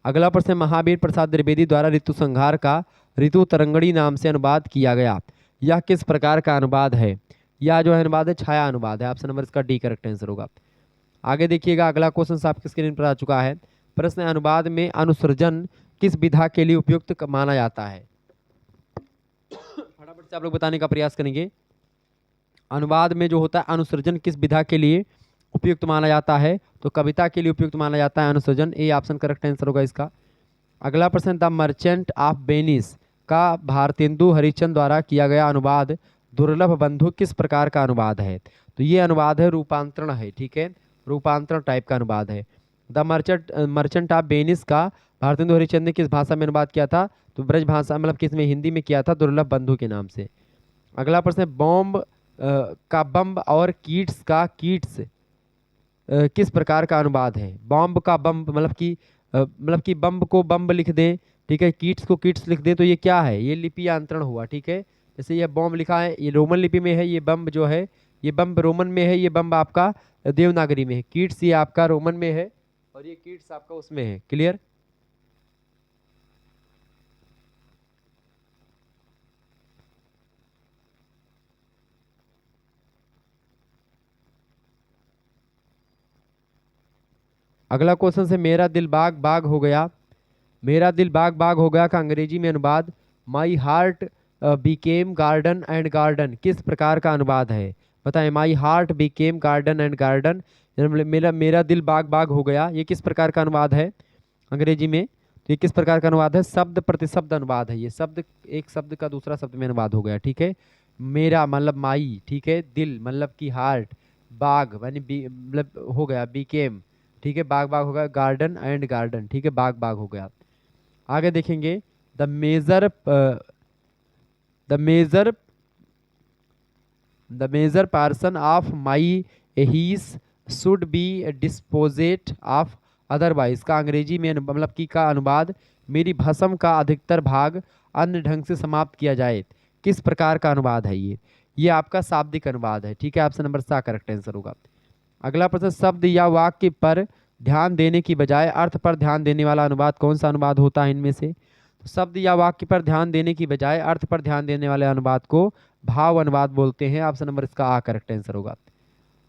अगला प्रश्न, महावीर प्रसाद द्विवेदी द्वारा ऋतु संहार का ऋतु तरंगणी नाम से अनुवाद किया गया, यह किस प्रकार का अनुवाद है? यह जो है अनुवाद है छाया अनुवाद है। ऑप्शन नंबर इसका डी करेक्ट आंसर होगा। आगे देखिएगा, अगला क्वेश्चन आपकी स्क्रीन पर आ चुका है। प्रश्न, अनुवाद में अनुसृजन किस विधा के लिए उपयुक्त माना जाता है? फटाफट से आप लोग बताने का प्रयास करेंगे। अनुवाद में जो होता है अनुसृजन किस विधा के लिए उपयुक्त माना जाता है? तो कविता के लिए उपयुक्त माना जाता है अनुसृजन। ए ऑप्शन करेक्ट आंसर होगा इसका। अगला प्रश्न, द मर्चेंट ऑफ वेनिस का भारतेंदु हरिश्चंद्र द्वारा किया गया अनुवाद दुर्लभ बंधु किस प्रकार का अनुवाद है? तो ये अनुवाद है रूपांतरण है, ठीक है, रूपांतरण टाइप का अनुवाद है। द मर्चेंट ऑफ वेनिस का भारतेंदु हरिश्चंद्र ने किस भाषा में अनुवाद किया था? तो ब्रज भाषा, मतलब किस में, हिंदी में किया था, दुर्लभ बंधु के नाम से। अगला प्रश्न, बॉम्ब का बम्ब और कीट्स का कीट्स किस प्रकार का अनुवाद है? बॉम्ब का बम्ब मतलब कि बम्ब को बम्ब लिख दें, ठीक है, कीट्स को कीट्स लिख दें, तो ये क्या है? ये लिपि अंतरण हुआ, ठीक है। जैसे ये बॉम्ब लिखा है, ये रोमन लिपि में है, ये बम्ब जो है, ये बम्ब रोमन में है, ये बम्ब आपका देवनागरी में है। कीट्स ये आपका रोमन में है और ये कीट्स आपका उसमें है। क्लियर? अगला क्वेश्चन से, मेरा दिल बाग बाग हो गया, मेरा दिल बाग बाग हो गया का अंग्रेजी में अनुवाद my heart Beckham garden and garden किस प्रकार का अनुवाद है? बताएं, my heart Beckham garden and garden, मेरा मेरा दिल बाग बाग हो गया, ये किस प्रकार का अनुवाद है अंग्रेजी में? तो ये किस प्रकार का अनुवाद है? शब्द प्रतिशब्द अनुवाद है। ये शब्द, एक शब्द का दूसरा शब्द में अनुवाद हो गया, ठीक है। मेरा मतलब माई, ठीक है, दिल मतलब की हार्ट, बाग यानी मतलब हो गया बीकेम, ठीक है, बाग बाग हो गया, गार्डन एंड गार्डन, ठीक है, बाग बाग हो गया। आगे देखेंगे, the major person of my his should be disposed of otherwise का अंग्रेजी में मतलब की का अनुवाद मेरी भस्म का अधिकतर भाग अन्य ढंग से समाप्त किया जाए किस प्रकार का अनुवाद है? ये आपका शाब्दिक अनुवाद है, ठीक है। ऑप्शन नंबर सा करेक्ट आंसर होगा। अगला प्रश्न, शब्द या वाक्य पर ध्यान देने की बजाय अर्थ पर ध्यान देने वाला अनुवाद कौन सा अनुवाद होता है इनमें से? तो शब्द या वाक्य पर ध्यान देने की बजाय अर्थ पर ध्यान देने वाले अनुवाद को भाव अनुवाद बोलते हैं। ऑप्शन नंबर इसका आ करेक्ट आंसर होगा।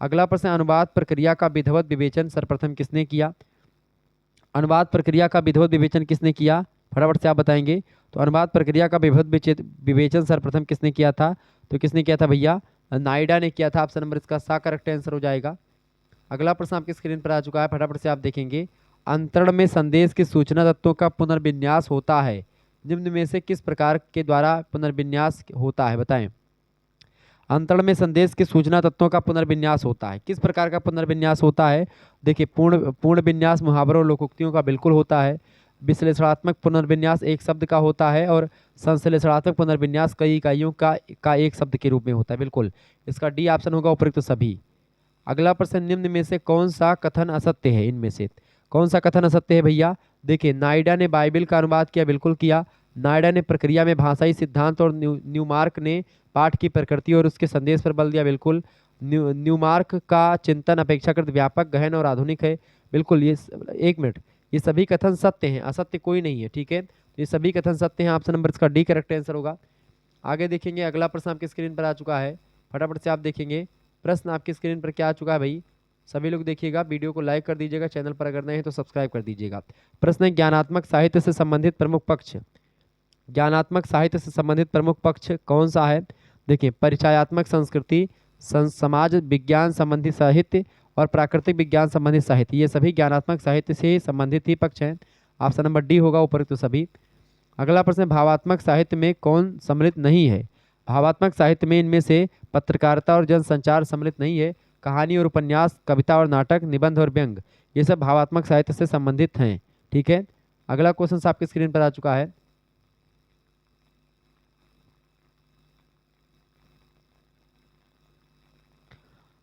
अगला प्रश्न, अनुवाद प्रक्रिया का विधिवत विवेचन सर्वप्रथम किसने किया? अनुवाद प्रक्रिया का विधिवत विवेचन किसने किया? फटाफट से आप बताएंगे। तो अनुवाद प्रक्रिया का विधिवत विवेचन सर्वप्रथम किसने किया था? तो किसने किया था भैया? नायडा ने किया था। ऑप्शन नंबर इसका सा करेक्ट आंसर हो जाएगा। अगला प्रश्न आपकी स्क्रीन पर आ चुका है, फटाफट से आप देखेंगे। अंतरण में संदेश के सूचना तत्वों का पुनर्विन्यास होता है, निम्न में से किस प्रकार के द्वारा पुनर्विन्यास होता है? बताएं। अंतरण में संदेश के सूचना तत्वों का पुनर्विन्यास होता है, किस प्रकार का पुनर्विन्यास होता है? देखिए, पूर्ण विन्यास मुहावरों और लोकोक्तियों का बिल्कुल होता है। विश्लेषणात्मक पुनर्विन्यास एक शब्द का होता है और संश्लेषणात्मक पुनर्विन्यास कई इकाइयों का एक शब्द के रूप में होता है। बिल्कुल, इसका डी ऑप्शन होगा उपयुक्त सभी। अगला प्रश्न, निम्न में से कौन सा कथन असत्य है? इनमें से कौन सा कथन असत्य है भैया? देखिए, नायडा ने बाइबिल का अनुवाद किया, बिल्कुल किया। नायडा ने प्रक्रिया में भाषाई सिद्धांत और न्यूमार्क ने पाठ की प्रकृति और उसके संदेश पर बल दिया, बिल्कुल। न्यूमार्क का चिंतन अपेक्षाकृत व्यापक, गहन और आधुनिक है, बिल्कुल। ये एक मिनट, ये सभी कथन सत्य हैं, असत्य कोई नहीं है, ठीक है। ये सभी कथन सत्य हैं। ऑप्शन नंबर इसका डी करेक्ट आंसर होगा। आगे देखेंगे, अगला प्रश्न आपकी स्क्रीन पर आ चुका है, फटाफट से आप देखेंगे। प्रश्न आपकी स्क्रीन पर क्या आ चुका है भाई? सभी लोग देखिएगा, वीडियो को लाइक कर दीजिएगा, चैनल पर अगर नए हैं तो सब्सक्राइब कर दीजिएगा। प्रश्न है, ज्ञानात्मक साहित्य से संबंधित प्रमुख पक्ष। ज्ञानात्मक साहित्य से संबंधित प्रमुख पक्ष कौन सा है? देखिए, परिचयात्मक संस्कृति, समाज विज्ञान संबंधी साहित्य और प्राकृतिक विज्ञान संबंधित साहित्य, ये सभी ज्ञानात्मक साहित्य से संबंधित ही पक्ष हैं। ऑप्शन नंबर डी होगा उपरोक्त सभी। अगला प्रश्न है, भावात्मक साहित्य में कौन सम्मिलित नहीं है? भावात्मक साहित्य में इनमें से पत्रकारिता और जनसंचार सम्मिलित नहीं है। कहानी और उपन्यास, कविता और नाटक, निबंध और व्यंग, ये सब भावात्मक साहित्य से संबंधित हैं। ठीक है, अगला क्वेश्चन आपकी स्क्रीन पर आ चुका है।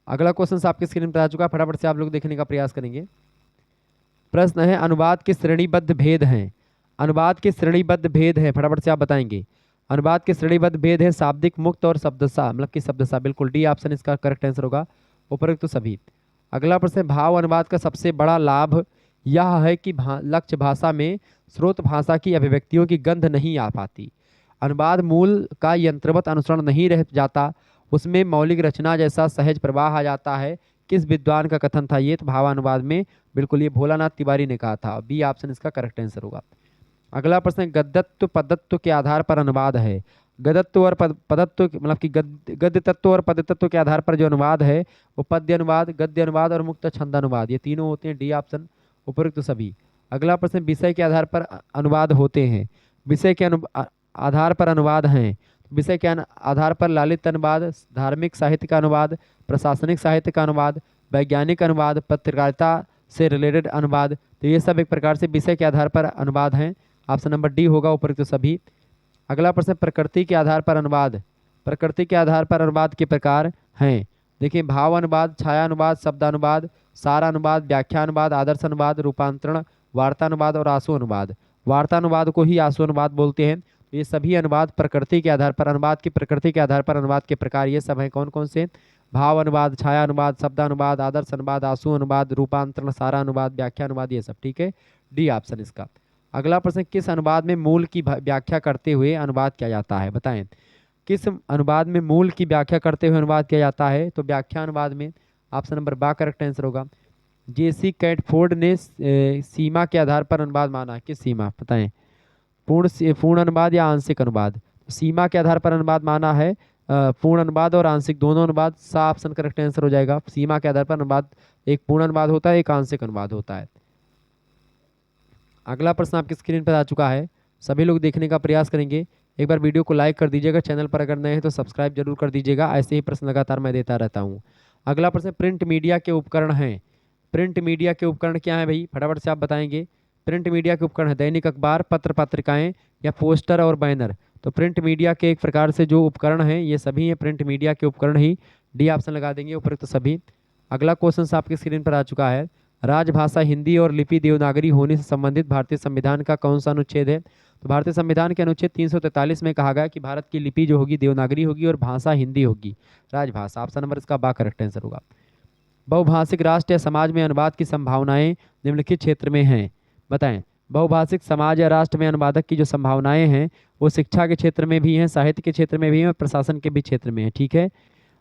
अगला क्वेश्चन आपकी स्क्रीन पर आ चुका है, फटाफट से आप लोग देखने का प्रयास करेंगे। प्रश्न है, अनुवाद के श्रेणीबद्ध भेद हैं। अनुवाद के श्रेणीबद्ध भेद हैं, फटाफट से आप बताएंगे। अनुवाद के श्रेणीबद्ध भेद है शाब्दिक, मुक्त और शब्दसा, मतलब कि शब्दसा। बिल्कुल डी ऑप्शन इसका करेक्ट आंसर होगा, उपरोक्त तो सभी। अगला प्रश्न है, भाव अनुवाद का सबसे बड़ा लाभ यह है कि लक्ष्य भाषा में स्रोत भाषा की अभिव्यक्तियों की गंध नहीं आ पाती। अनुवाद मूल का यंत्रवत अनुसरण नहीं रह जाता, उसमें मौलिक रचना जैसा सहज प्रवाह आ जाता है। किस विद्वान का कथन था ये? तो भावानुवाद में बिल्कुल ये भोलानाथ तिवारी ने कहा था। बी ऑप्शन इसका करेक्ट आंसर होगा। अगला प्रश्न, गद्यत्व पदत्व के आधार पर अनुवाद है। गद्यत्व और पदत्व मतलब कि गद्य तत्व और पद तत्व के आधार पर जो अनुवाद है वो पद्य अनुवाद, गद्य अनुवाद और मुक्त छंद अनुवाद, ये तीनों होते हैं। डी ऑप्शन उपयुक्त तो सभी। अगला प्रश्न, विषय के आधार पर अनुवाद होते हैं। विषय के आधार पर अनुवाद हैं। विषय के आधार पर ललित अनुवाद, धार्मिक साहित्य का अनुवाद, प्रशासनिक साहित्य का अनुवाद, वैज्ञानिक अनुवाद, पत्रकारिता से रिलेटेड अनुवाद, तो ये सब एक प्रकार से विषय के आधार पर अनुवाद हैं। ऑप्शन नंबर डी होगा उपयुक्त तो सभी। अगला प्रश्न, प्रकृति के आधार पर अनुवाद। प्रकृति के आधार पर अनुवाद के प्रकार हैं। देखिए, भाव अनुवाद, छाया अनुवाद, शब्दानुवाद, सारा अनुवाद, व्याख्या अनुवाद, आदर्श अनुवाद, रूपांतरण, वार्ता अनुवाद और आंसू अनुवाद। वार्ता अनुवाद को ही आंसू अनुवाद बोलते हैं। तो ये सभी अनुवाद प्रकृति के आधार पर, अनुवाद की प्रकृति के आधार पर अनुवाद के प्रकार ये सब हैं। कौन कौन से? भाव अनुवाद, छाया अनुवाद, शब्दानुवाद, आदर्श अनुवाद, आंसू अनुवाद, रूपांतरण, सारा अनुवाद, व्याख्या अनुवाद, ये सब। ठीक है, डी ऑप्शन इसका। अगला प्रश्न, किस अनुवाद में मूल की व्याख्या करते हुए अनुवाद किया जाता है? बताएं, किस अनुवाद में मूल की व्याख्या करते हुए अनुवाद किया जाता है? तो व्याख्या अनुवाद में। ऑप्शन नंबर बा करेक्ट आंसर होगा। जेसी कैटफोर्ड ने सीमा के आधार पर अनुवाद माना। किस सीमा? बताएं, पूर्ण अनुवाद या आंशिक अनुवाद? सीमा के आधार पर अनुवाद माना है, पूर्ण अनुवाद और आंशिक दोनों अनुवाद। सा ऑप्शन करेक्ट आंसर हो जाएगा। सीमा के आधार पर अनुवाद एक पूर्ण अनुवाद होता है, एक आंशिक अनुवाद होता है। अगला प्रश्न आपकी स्क्रीन पर आ चुका है, सभी लोग देखने का प्रयास करेंगे। एक बार वीडियो को लाइक कर दीजिएगा, चैनल पर अगर नए हैं तो सब्सक्राइब जरूर कर दीजिएगा। ऐसे ही प्रश्न लगातार मैं देता रहता हूँ। अगला प्रश्न, प्रिंट मीडिया के उपकरण हैं। प्रिंट मीडिया के उपकरण क्या है भाई? फटाफट से आप बताएंगे। प्रिंट मीडिया के उपकरण है दैनिक अखबार, पत्र पत्रिकाएं या पोस्टर और बैनर। तो प्रिंट मीडिया के एक प्रकार से जो उपकरण हैं ये सभी हैं प्रिंट मीडिया के उपकरण ही। डी ऑप्शन लगा देंगे उपयुक्त सभी। अगला क्वेश्चन आपकी स्क्रीन पर आ चुका है, राजभाषा हिंदी और लिपि देवनागरी होने से संबंधित भारतीय संविधान का कौन सा अनुच्छेद है? तो भारतीय संविधान के अनुच्छेद 343 में कहा गया कि भारत की लिपि जो होगी देवनागरी होगी और भाषा हिंदी होगी, राजभाषा। ऑप्शन नंबर इसका बा करेक्ट आंसर होगा। बहुभाषिक राष्ट्र या समाज में अनुवाद की संभावनाएं निम्नलिखित क्षेत्र में हैं। बताएं, बहुभाषिक समाज या राष्ट्र में अनुवादक की जो संभावनाएं हैं वो शिक्षा के क्षेत्र में भी हैं, साहित्य के क्षेत्र में भी हैं, प्रशासन के भी क्षेत्र में है। ठीक है,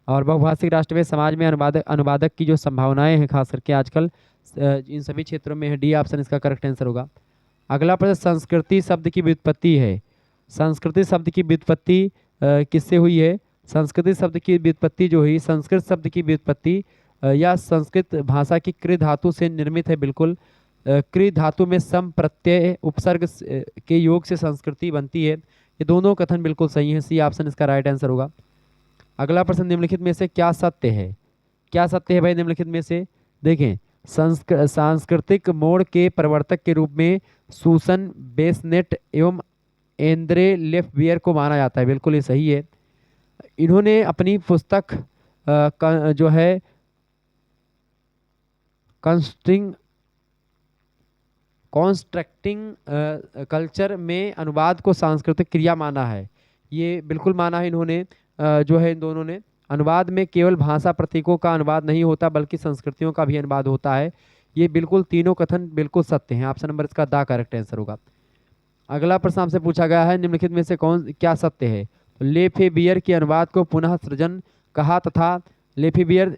और बहुभाषिक राष्ट्र में समाज में अनुवादक की जो संभावनाएं हैं खास करके आजकल इन सभी क्षेत्रों में है। डी ऑप्शन इसका करेक्ट आंसर होगा। अगला प्रश्न, संस्कृति शब्द की व्युत्पत्ति है। संस्कृति शब्द की व्युत्पत्ति किससे हुई है? संस्कृति शब्द की व्युत्पत्ति जो हुई, संस्कृत शब्द की व्युत्पत्ति या संस्कृत भाषा की कृ धातु से निर्मित है। बिल्कुल, कृ धातु में सम प्रत्यय उपसर्ग के योग से संस्कृति बनती है। ये दोनों कथन बिल्कुल सही है। सी ऑप्शन इसका राइट आंसर होगा। अगला प्रश्न, निम्नलिखित में से क्या सत्य है? क्या सत्य है भाई निम्नलिखित में से? देखें, सांस्कृतिक मोड़ के प्रवर्तक के रूप में सूसन बेसनेट एवं एंद्रे लेफबियर को माना जाता है। बिल्कुल ये सही है। इन्होंने अपनी पुस्तक जो है कॉन्स्ट्रक्टिंग कल्चर में अनुवाद को सांस्कृतिक क्रिया माना है। ये बिल्कुल माना है इन्होंने, जो है इन दोनों ने। अनुवाद में केवल भाषा प्रतीकों का अनुवाद नहीं होता बल्कि संस्कृतियों का भी अनुवाद होता है। ये बिल्कुल तीनों कथन बिल्कुल सत्य हैं। ऑप्शन नंबर इसका दा करेक्ट आंसर होगा। अगला प्रश्न आपसे पूछा गया है, निम्नलिखित में से क्या सत्य है? तो लेफेबियर के अनुवाद को पुनः सृजन कहा तथा लेफेबियर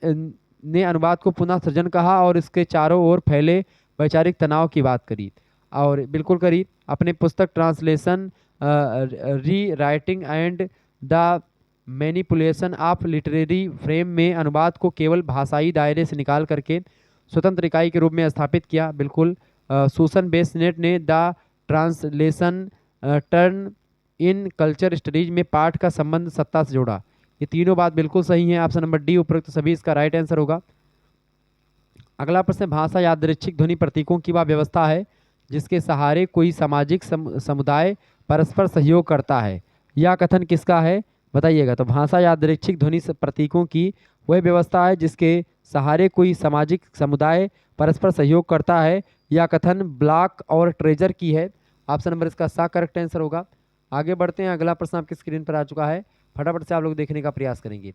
ने अनुवाद को पुनः सृजन कहा और इसके चारों ओर फैले वैचारिक तनाव की बात करी, और बिल्कुल करी। अपने पुस्तक ट्रांसलेशन री writing and the manipulation of literary frame में अनुवाद को केवल भाषाई दायरे से निकाल करके स्वतंत्र इकाई के रूप में स्थापित किया। बिल्कुल, सूसन बेसनेट ने the translation turn in culture studies में पाठ का संबंध सत्ता से जोड़ा। ये तीनों बात बिल्कुल सही है। ऑप्शन नंबर डी उपरोक्त सभी इसका राइट आंसर होगा। अगला प्रश्न, भाषा यादृच्छिक ध्वनि प्रतीकों की वह व्यवस्था है जिसके सहारे कोई सामाजिक समुदाय परस्पर सहयोग करता है। यह कथन किसका है बताइएगा। तो भाषा यादृच्छिक ध्वनि प्रतीकों की वह व्यवस्था है जिसके सहारे कोई सामाजिक समुदाय परस्पर सहयोग करता है। यह कथन ब्लॉक और ट्रेजर की है। ऑप्शन नंबर इसका सा करेक्ट आंसर होगा। आगे बढ़ते हैं। अगला प्रश्न आपकी स्क्रीन पर आ चुका है, फटाफट से आप लोग देखने का प्रयास करेंगे।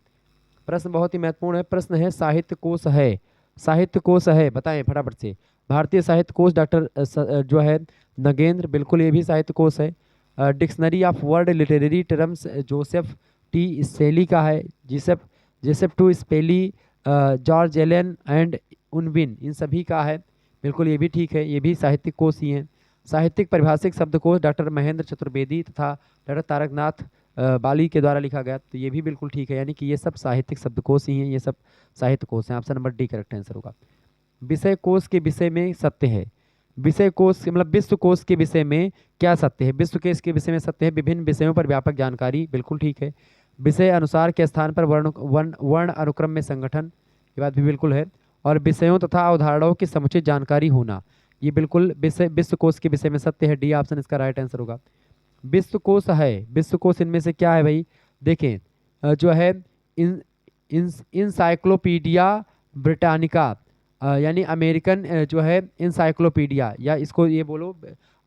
प्रश्न बहुत ही महत्वपूर्ण है। प्रश्न है साहित्य कोश है, साहित्य कोश है, बताएं फटाफट से। भारतीय साहित्य कोश डॉक्टर जो है नगेंद्र, बिल्कुल ये भी साहित्य कोश है। Dictionary of world literary terms Joseph T Shipley का है। Joseph T Shipley, George Allen and Unwin, इन सभी का है। बिल्कुल ये भी ठीक है, ये भी साहित्यिक कोश ही हैं। साहित्यिक परिभाषिक शब्दकोश डॉक्टर महेंद्र चतुर्वेदी तथा डॉक्टर तारकनाथ बाली के द्वारा लिखा गया। तो ये भी बिल्कुल ठीक है, यानी कि ये सब साहित्यिक शब्दकोश ही हैं, ये सब साहित्य कोश हैं। Option number D correct answer होगा। विषय कोश के विषय में सत्य है। विषय कोश मतलब विश्व कोश के विषय में क्या सत्य है। विश्व कोश के विषय में सत्य है विभिन्न विषयों पर व्यापक जानकारी, बिल्कुल ठीक है। विषय अनुसार के स्थान पर वर्ण अनुक्रम में संगठन, ये बात भी बिल्कुल है। और विषयों तथा अवधारणाओं की समुचित जानकारी होना, ये बिल्कुल विश्व कोश के विषय में सत्य है। डी ऑप्शन इसका राइट आंसर होगा। विश्व कोश है, विश्व कोश इनमें से क्या है भाई, देखें जो है इंसाइक्लोपीडिया ब्रिटानिका, यानी अमेरिकन जो है इंसाइक्लोपीडिया, या इसको ये बोलो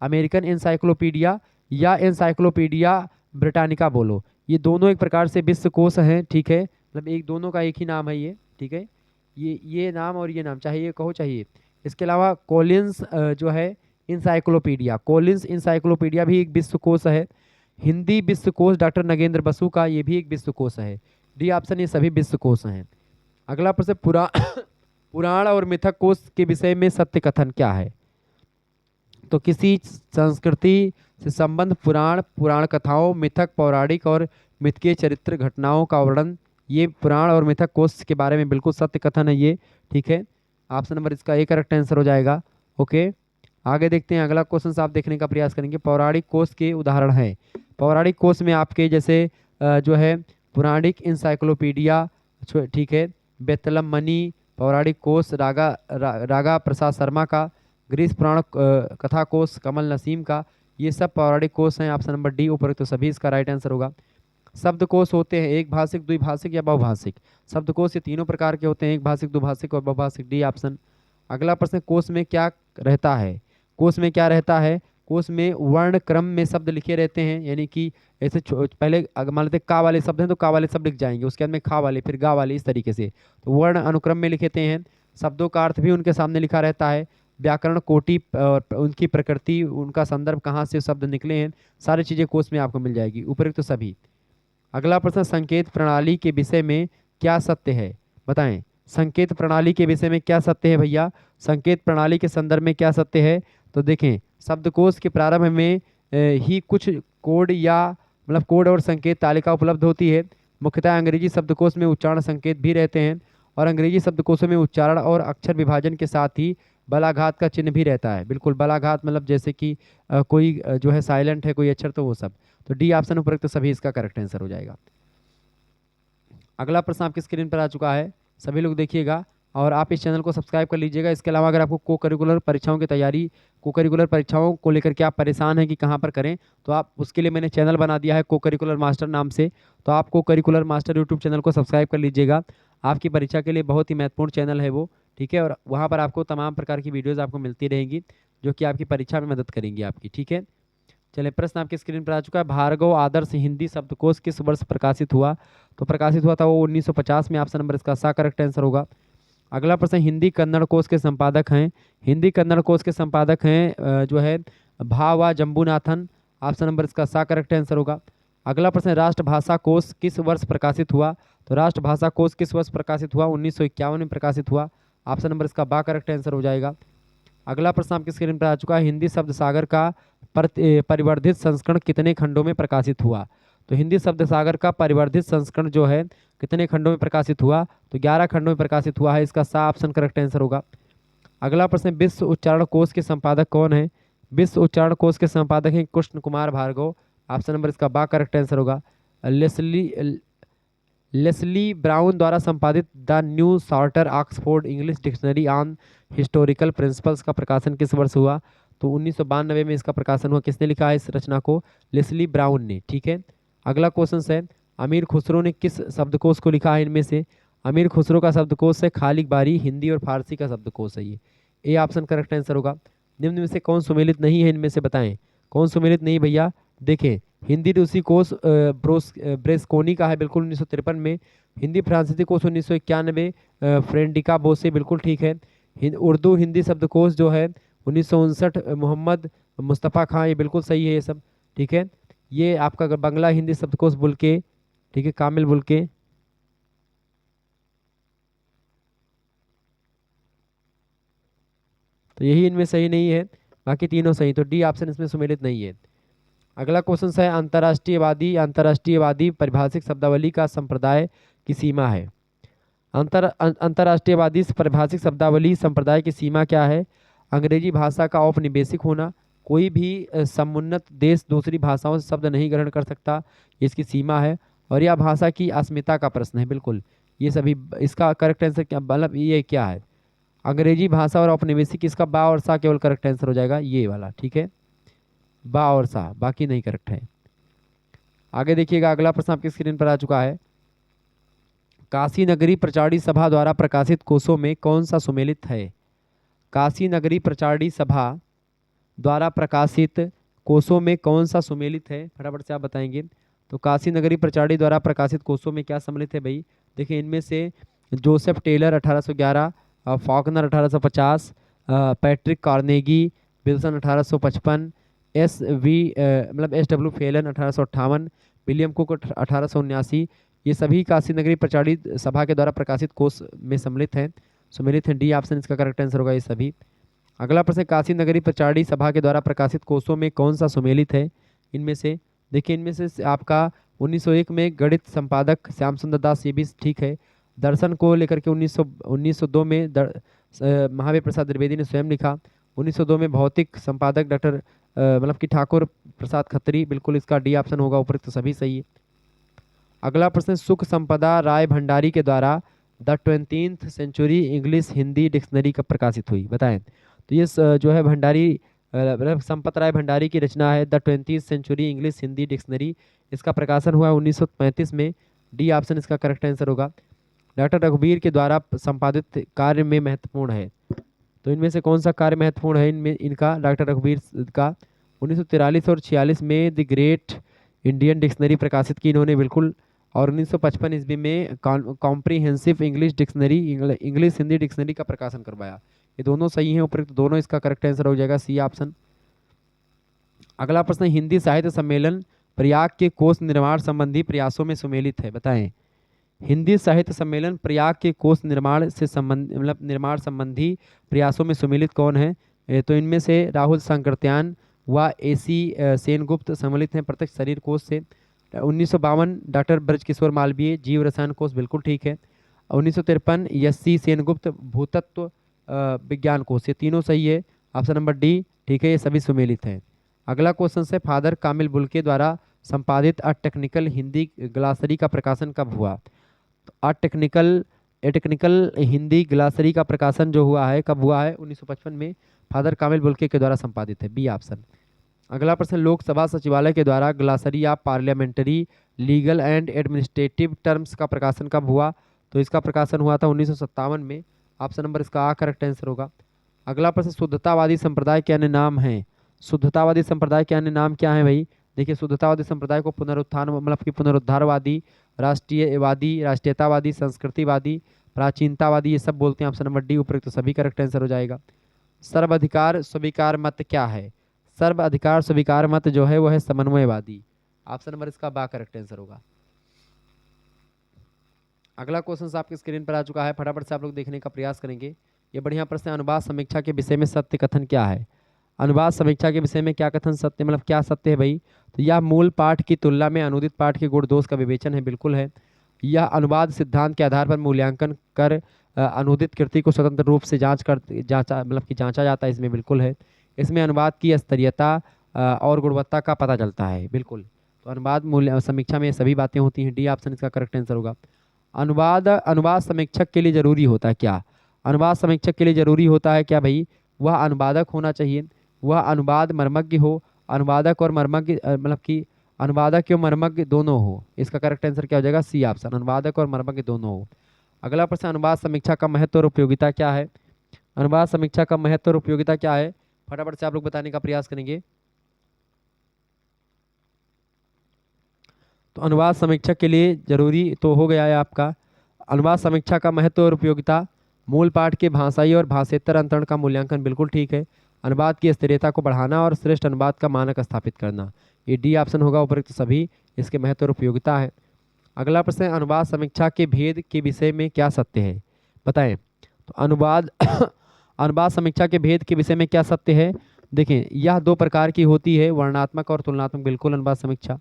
अमेरिकन इंसाइक्लोपीडिया या इंसाइक्लोपीडिया ब्रिटानिका बोलो, ये दोनों एक प्रकार से विश्व कोश हैं, ठीक है। मतलब एक दोनों का एक ही नाम है ये, ठीक है। ये नाम और ये नाम चाहे ये कहो चाहिए। इसके अलावा कॉलिंस जो है इंसाइक्लोपीडिया, कॉलिंस इंसाइक्लोपीडिया भी एक विश्व कोश है। हिंदी विश्व कोश डॉक्टर नगेंद्र बसु का, ये भी एक विश्व कोश है। डी ऑप्शन ये सभी विश्व कोश हैं। अगला प्रश्न, पुराण और मिथक कोश के विषय में सत्य कथन क्या है। तो किसी संस्कृति से संबंध पुराण कथाओं, मिथक पौराणिक और मिथकीय चरित्र घटनाओं का वर्णन, ये पुराण और मिथक कोश के बारे में बिल्कुल सत्य कथन है ये, ठीक है। ऑप्शन नंबर इसका ए करेक्ट आंसर हो जाएगा। ओके, आगे देखते हैं। अगला क्वेश्चन आप देखने का प्रयास करेंगे। पौराणिक कोश के उदाहरण हैं। पौराणिक कोश में आपके जैसे जो है पुराणिक इंसाइक्लोपीडिया, ठीक है, बेतलम मनी, पौराणिक कोश रागा प्रसाद शर्मा का, ग्रीस पुराण कथा कोश कमल नसीम का, ये सब पौराणिक कोश हैं। ऑप्शन नंबर डी उपरोक्त तो सभी इसका राइट आंसर होगा। शब्दकोश होते हैं एक भाषिक, द्विभाषिक या बहुभाषिक। शब्दकोश ये तीनों प्रकार के होते हैं, एक भाषिक, द्विभाषिक और बहुभाषिक। D option. अगला प्रश्न, कोश में क्या रहता है। कोश में क्या रहता है, कोश में वर्ण क्रम में शब्द लिखे रहते हैं, यानी कि ऐसे पहले मान लेते का वाले शब्द हैं तो का वाले शब्द लिख जाएंगे, उसके बाद में खा वाले, फिर गा वाले, इस तरीके से। तो वर्ण अनुक्रम में लिखते हैं। शब्दों का अर्थ भी उनके सामने लिखा रहता है। व्याकरण कोटि और उनकी प्रकृति, उनका संदर्भ, कहाँ से शब्द निकले हैं, सारी चीज़ें कोश में आपको मिल जाएगी, उपयुक्त तो सभी। अगला प्रश्न, संकेत प्रणाली के विषय में क्या सत्य है, बताएं। संकेत प्रणाली के विषय में क्या सत्य है भैया। संकेत प्रणाली के संदर्भ में क्या सत्य है, तो देखें शब्दकोश के प्रारंभ में ही कुछ कोड या मतलब कोड और संकेत तालिका उपलब्ध होती है। मुख्यतः अंग्रेजी शब्दकोश में उच्चारण संकेत भी रहते हैं, और अंग्रेजी शब्दकोशों में उच्चारण और अक्षर विभाजन के साथ ही बलाघात का चिन्ह भी रहता है। बिल्कुल, बलाघात मतलब जैसे कि कोई जो है साइलेंट है कोई अक्षर, तो वो सब। तो डी ऑप्शन उपरोक्त सभी इसका करेक्ट आंसर हो जाएगा। अगला प्रश्न आपकी स्क्रीन पर आ चुका है, सभी लोग देखिएगा और आप इस चैनल को सब्सक्राइब कर लीजिएगा। इसके अलावा अगर आपको को करिकुलर परीक्षाओं की तैयारी, को करिकुलर परीक्षाओं को लेकर के आप परेशान हैं कि कहाँ पर करें, तो आप उसके लिए मैंने चैनल बना दिया है को करिकुलर मास्टर नाम से। तो आप को करिकुलर मास्टर यूट्यूब चैनल को सब्सक्राइब कर लीजिएगा। आपकी परीक्षा के लिए बहुत ही महत्वपूर्ण चैनल है वो, ठीक है। और वहाँ पर आपको तमाम प्रकार की वीडियोज़ आपको मिलती रहेंगी जो कि आपकी परीक्षा में मदद करेंगी आपकी, ठीक है। चलिए, प्रश्न आपकी स्क्रीन पर आ चुका है। भार्गव आदर्श हिंदी शब्दकोश किस वर्ष प्रकाशित हुआ, तो प्रकाशित हुआ था वो 1950 में। ऑप्शन नंबर इसका सा करेक्ट आंसर होगा। अगला प्रश्न, हिंदी कन्नड़ कोश के संपादक हैं। हिंदी कन्नड़ कोश के संपादक हैं जो है भावा जम्बूनाथन। ऑप्शन नंबर इसका सा करेक्ट आंसर होगा। अगला प्रश्न, राष्ट्रभाषा कोश किस वर्ष प्रकाशित हुआ, तो राष्ट्रभाषा कोश किस वर्ष प्रकाशित हुआ, 1951 में प्रकाशित हुआ। ऑप्शन नंबर इसका बा करेक्ट आंसर हो जाएगा। अगला प्रश्न आपकी स्क्रीन पर आ चुका है, हिंदी शब्द सागर का परिवर्धित संस्करण कितने खंडों में प्रकाशित हुआ, तो हिंदी शब्द सागर का परिवर्धित संस्करण जो है कितने खंडों में प्रकाशित हुआ, तो 11 खंडों में प्रकाशित हुआ है। इसका सा ऑप्शन करेक्ट आंसर होगा। अगला प्रश्न, विश्व उच्चारण कोश के संपादक कौन है, विश्व उच्चारण कोश के संपादक हैं कृष्ण कुमार भार्गव। ऑप्शन नंबर इसका बा करेक्ट आंसर होगा। लेस्ली लेस्ली ब्राउन द्वारा संपादित the new shorter Oxford English dictionary on historical principles का प्रकाशन किस वर्ष हुआ? तो 1992 में इसका प्रकाशन हुआ। किसने लिखा है इस रचना को? लेस्ली ब्राउन ने। ठीक है, अगला क्वेश्चन है अमीर खुसरो ने किस शब्दकोश को लिखा है? इनमें से अमीर खुसरो का शब्दकोश है खालिक बारी, हिंदी और फारसी का शब्दकोश है ये। ए ऑप्शन करेक्ट आंसर होगा। निम्न में से कौन सुमेलित नहीं है? इनमें से बताएं कौन सुमेलित नहीं भैया। देखें, हिंदी रूसी कोश ब्रेस्कोनी का है बिल्कुल 1953 में। हिंदी फ्रांसीसी कोश 1991 फ्रेंडिका बोसे, बिल्कुल ठीक है। उर्दू हिंदी शब्दकोश जो है 1959 मोहम्मद मुस्तफ़ा खां, ये बिल्कुल सही है ये सब। ठीक है, ये आपका बंगला हिंदी शब्दकोश बुल्के, ठीक है, कामिल बुल्के। तो यही इनमें सही नहीं है, बाकी तीनों सही, तो डी ऑप्शन इसमें सुमेलित नहीं है। अगला क्वेश्चन है अंतर्राष्ट्रीयवादी परिभाषिक शब्दावली का संप्रदाय की सीमा है। अंतर्राष्ट्रीयवादी परिभाषिक शब्दावली संप्रदाय की सीमा क्या है? अंग्रेजी भाषा का औपनिवेशिक होना, कोई भी समुन्नत देश दूसरी भाषाओं से शब्द नहीं ग्रहण कर सकता, इसकी सीमा है। और यह भाषा की अस्मिता का प्रश्न है, बिल्कुल ये सभी। इसका करेक्ट आंसर क्या, मतलब ये क्या है? अंग्रेजी भाषा और औपनिवेशिक, इसका बा और सा केवल करेक्ट आंसर हो जाएगा, ये वाला। ठीक है, बा और सा, बाकी नहीं करेक्ट है। आगे देखिएगा, अगला प्रश्न आपकी स्क्रीन पर आ चुका है। काशी नगरी प्रचारी सभा द्वारा प्रकाशित कोशों में कौन सा सुमेलित है? काशी नगरी प्रचारी सभा द्वारा प्रकाशित कोशों में कौन सा सुमेलित है? फटाफट से आप बताएंगे। तो काशी नगरी प्रचारी द्वारा प्रकाशित कोशों में क्या सम्मिलित है भाई? देखिए, इनमें से Joseph Taylor 1811, Faulkner 1850, Patrick Carnegie, Wilson 1855, S W Phelan 1858, William Cook 1879, ये सभी काशी नगरी प्रचारी सभा के द्वारा प्रकाशित कोश में सम्मिलित हैं। डी ऑप्शन इसका करेक्ट आंसर होगा ये सभी। अगला प्रश्न, काशी नगरी प्रचारी सभा के द्वारा प्रकाशित कोशों में कौन सा सुमेलित है? इनमें से देखिए, इनमें से आपका 1901 में गणित संपादक श्याम सुंदर दास, ये भी ठीक है। दर्शन को लेकर के 1902 में महावीर प्रसाद द्विवेदी ने स्वयं लिखा। 1902 में भौतिक संपादक डॉक्टर मतलब कि ठाकुर प्रसाद खत्री, बिल्कुल इसका डी ऑप्शन होगा, उपरोक्त तो सभी सही है। अगला प्रश्न, सुख संपदा राय भंडारी के द्वारा the 20th century English Hindi dictionary कब प्रकाशित हुई? बताएं। तो ये जो है भंडारी संपत राय भंडारी की रचना है the 20th century English Hindi dictionary. इसका प्रकाशन हुआ 1935 में। डी ऑप्शन इसका करेक्ट आंसर होगा। डॉक्टर रघुवीर के द्वारा संपादित कार्य में महत्वपूर्ण है। तो इनमें से कौन सा कार्य महत्वपूर्ण है? इनमें इनका डॉक्टर रघुवीर का 1943 और 46 में द ग्रेट इंडियन डिक्शनरी प्रकाशित की इन्होंने, बिल्कुल। और 1955 ईस्वी में comprehensive English dictionary English Hindi dictionary का प्रकाशन करवाया। ये दोनों सही हैं, उपरोक्त दोनों, इसका करेक्ट आंसर हो जाएगा सी ऑप्शन। अगला प्रश्न, हिंदी साहित्य सम्मेलन प्रयाग के कोश निर्माण संबंधी प्रयासों में सुमेलित है? बताएं। हिंदी साहित्य सम्मेलन प्रयाग के कोश निर्माण से निर्माण संबंधी प्रयासों में सुमेलित कौन है? तो इनमें से राहुल संकृत्यान व AC सेनगुप्त सम्मिलित हैं प्रत्यक्ष शरीर कोश से। 1952 डॉक्टर ब्रजकिशोर मालवीय जीव रसायन कोश, बिल्कुल ठीक है। 1953 SC सेनगुप्त भूतत्व विज्ञान कोश, ये तीनों सही है, ऑप्शन नंबर डी ठीक है, ये सभी सुमेलित हैं। अगला क्वेश्चन से फादर कामिल बुल्के द्वारा संपादित अ टेक्निकल हिंदी ग्लासरी का प्रकाशन कब हुआ? तो अ टेक्निकल हिंदी ग्लासरी का प्रकाशन जो हुआ है, कब हुआ है? 1955 में फादर कामिल बुल्के के द्वारा संपादित है, बी ऑप्शन। अगला प्रश्न, लोकसभा सचिवालय के द्वारा glossary of parliamentary legal and administrative terms का प्रकाशन कब हुआ? तो इसका प्रकाशन हुआ था 1957 में, ऑप्शन नंबर इसका आ करेक्ट आंसर होगा। अगला प्रश्न, शुद्धतावादी संप्रदाय के अन्य नाम हैं? शुद्धतावादी संप्रदाय के अन्य नाम क्या है भाई? देखिए, शुद्धतावादी संप्रदाय को पुनरुत्थान मतलब कि पुनरुद्धारवादी, राष्ट्रीयवादी, राष्ट्रीयतावादी, संस्कृतिवादी, प्राचीनतावादी, ये सब बोलते हैं, ऑप्शन नंबर डी उपयुक्त तो सभी करेक्ट आंसर हो जाएगा। सर्वाधिकार स्वीकार मत क्या है? सर्वाधिकार स्वीकार मत जो है वो है समन्वयवादी, ऑप्शन नंबर इसका बा करेक्ट आंसर होगा। अगला क्वेश्चन आपकी स्क्रीन पर आ चुका है, फटाफट से आप लोग देखने का प्रयास करेंगे। ये बढ़िया प्रश्न है, अनुवाद समीक्षा के विषय में सत्य कथन क्या है? अनुवाद समीक्षा के विषय में क्या कथन सत्य, मतलब क्या सत्य है भाई? तो यह मूल पाठ की तुलना में अनुदित पाठ के गुण दोष का विवेचन है, बिल्कुल है। यह अनुवाद सिद्धांत के आधार पर मूल्यांकन कर अनुदित कृति को स्वतंत्र रूप से जांचा जाता है, इसमें बिल्कुल है। इसमें अनुवाद की स्तरीयता और गुणवत्ता का पता चलता है। बिल्कुल, तो अनुवाद मूल्य समीक्षा में ये सभी बातें होती हैं। डी ऑप्शन इसका करेक्ट आंसर होगा। अनुवाद अनुवाद समीक्षक के लिए जरूरी होता है क्या? अनुवाद समीक्षक के लिए जरूरी होता है क्या भाई? वह अनुवादक होना चाहिए, वह अनुवाद मर्मज्ञ हो, अनुवादक और मर्मज्ञ मतलब कि अनुवादक एवं मर्मज्ञ दोनों हो। इसका करेक्ट आंसर क्या हो जाएगा? सी ऑप्शन, अनुवादक और मर्मज्ञ दोनों हो। अगला प्रश्न, अनुवाद समीक्षा का महत्व और उपयोगिता क्या है? अनुवाद समीक्षा का महत्व और उपयोगिता क्या है? फटाफट से आप लोग बताने का प्रयास करेंगे। तो अनुवाद समीक्षक के लिए जरूरी तो हो गया है आपका। अनुवाद समीक्षा का महत्व और उपयोगिता, मूल पाठ के भाषाई और भाषेतर अंतरण का मूल्यांकन, बिल्कुल ठीक है। अनुवाद की स्थिरता को बढ़ाना और श्रेष्ठ अनुवाद का मानक स्थापित करना, ये डी ऑप्शन होगा उपरोक्त सभी इसके महत्व और उपयोगिता है। अगला प्रश्न है, अनुवाद समीक्षा के भेद के विषय में क्या सत्य है? बताएं। तो अनुवाद अनुवाद समीक्षा के भेद के विषय में क्या सत्य है? देखें, यह दो प्रकार की होती है, वर्णनात्मक और तुलनात्मक। बिल्कुल, अनुवाद समीक्षा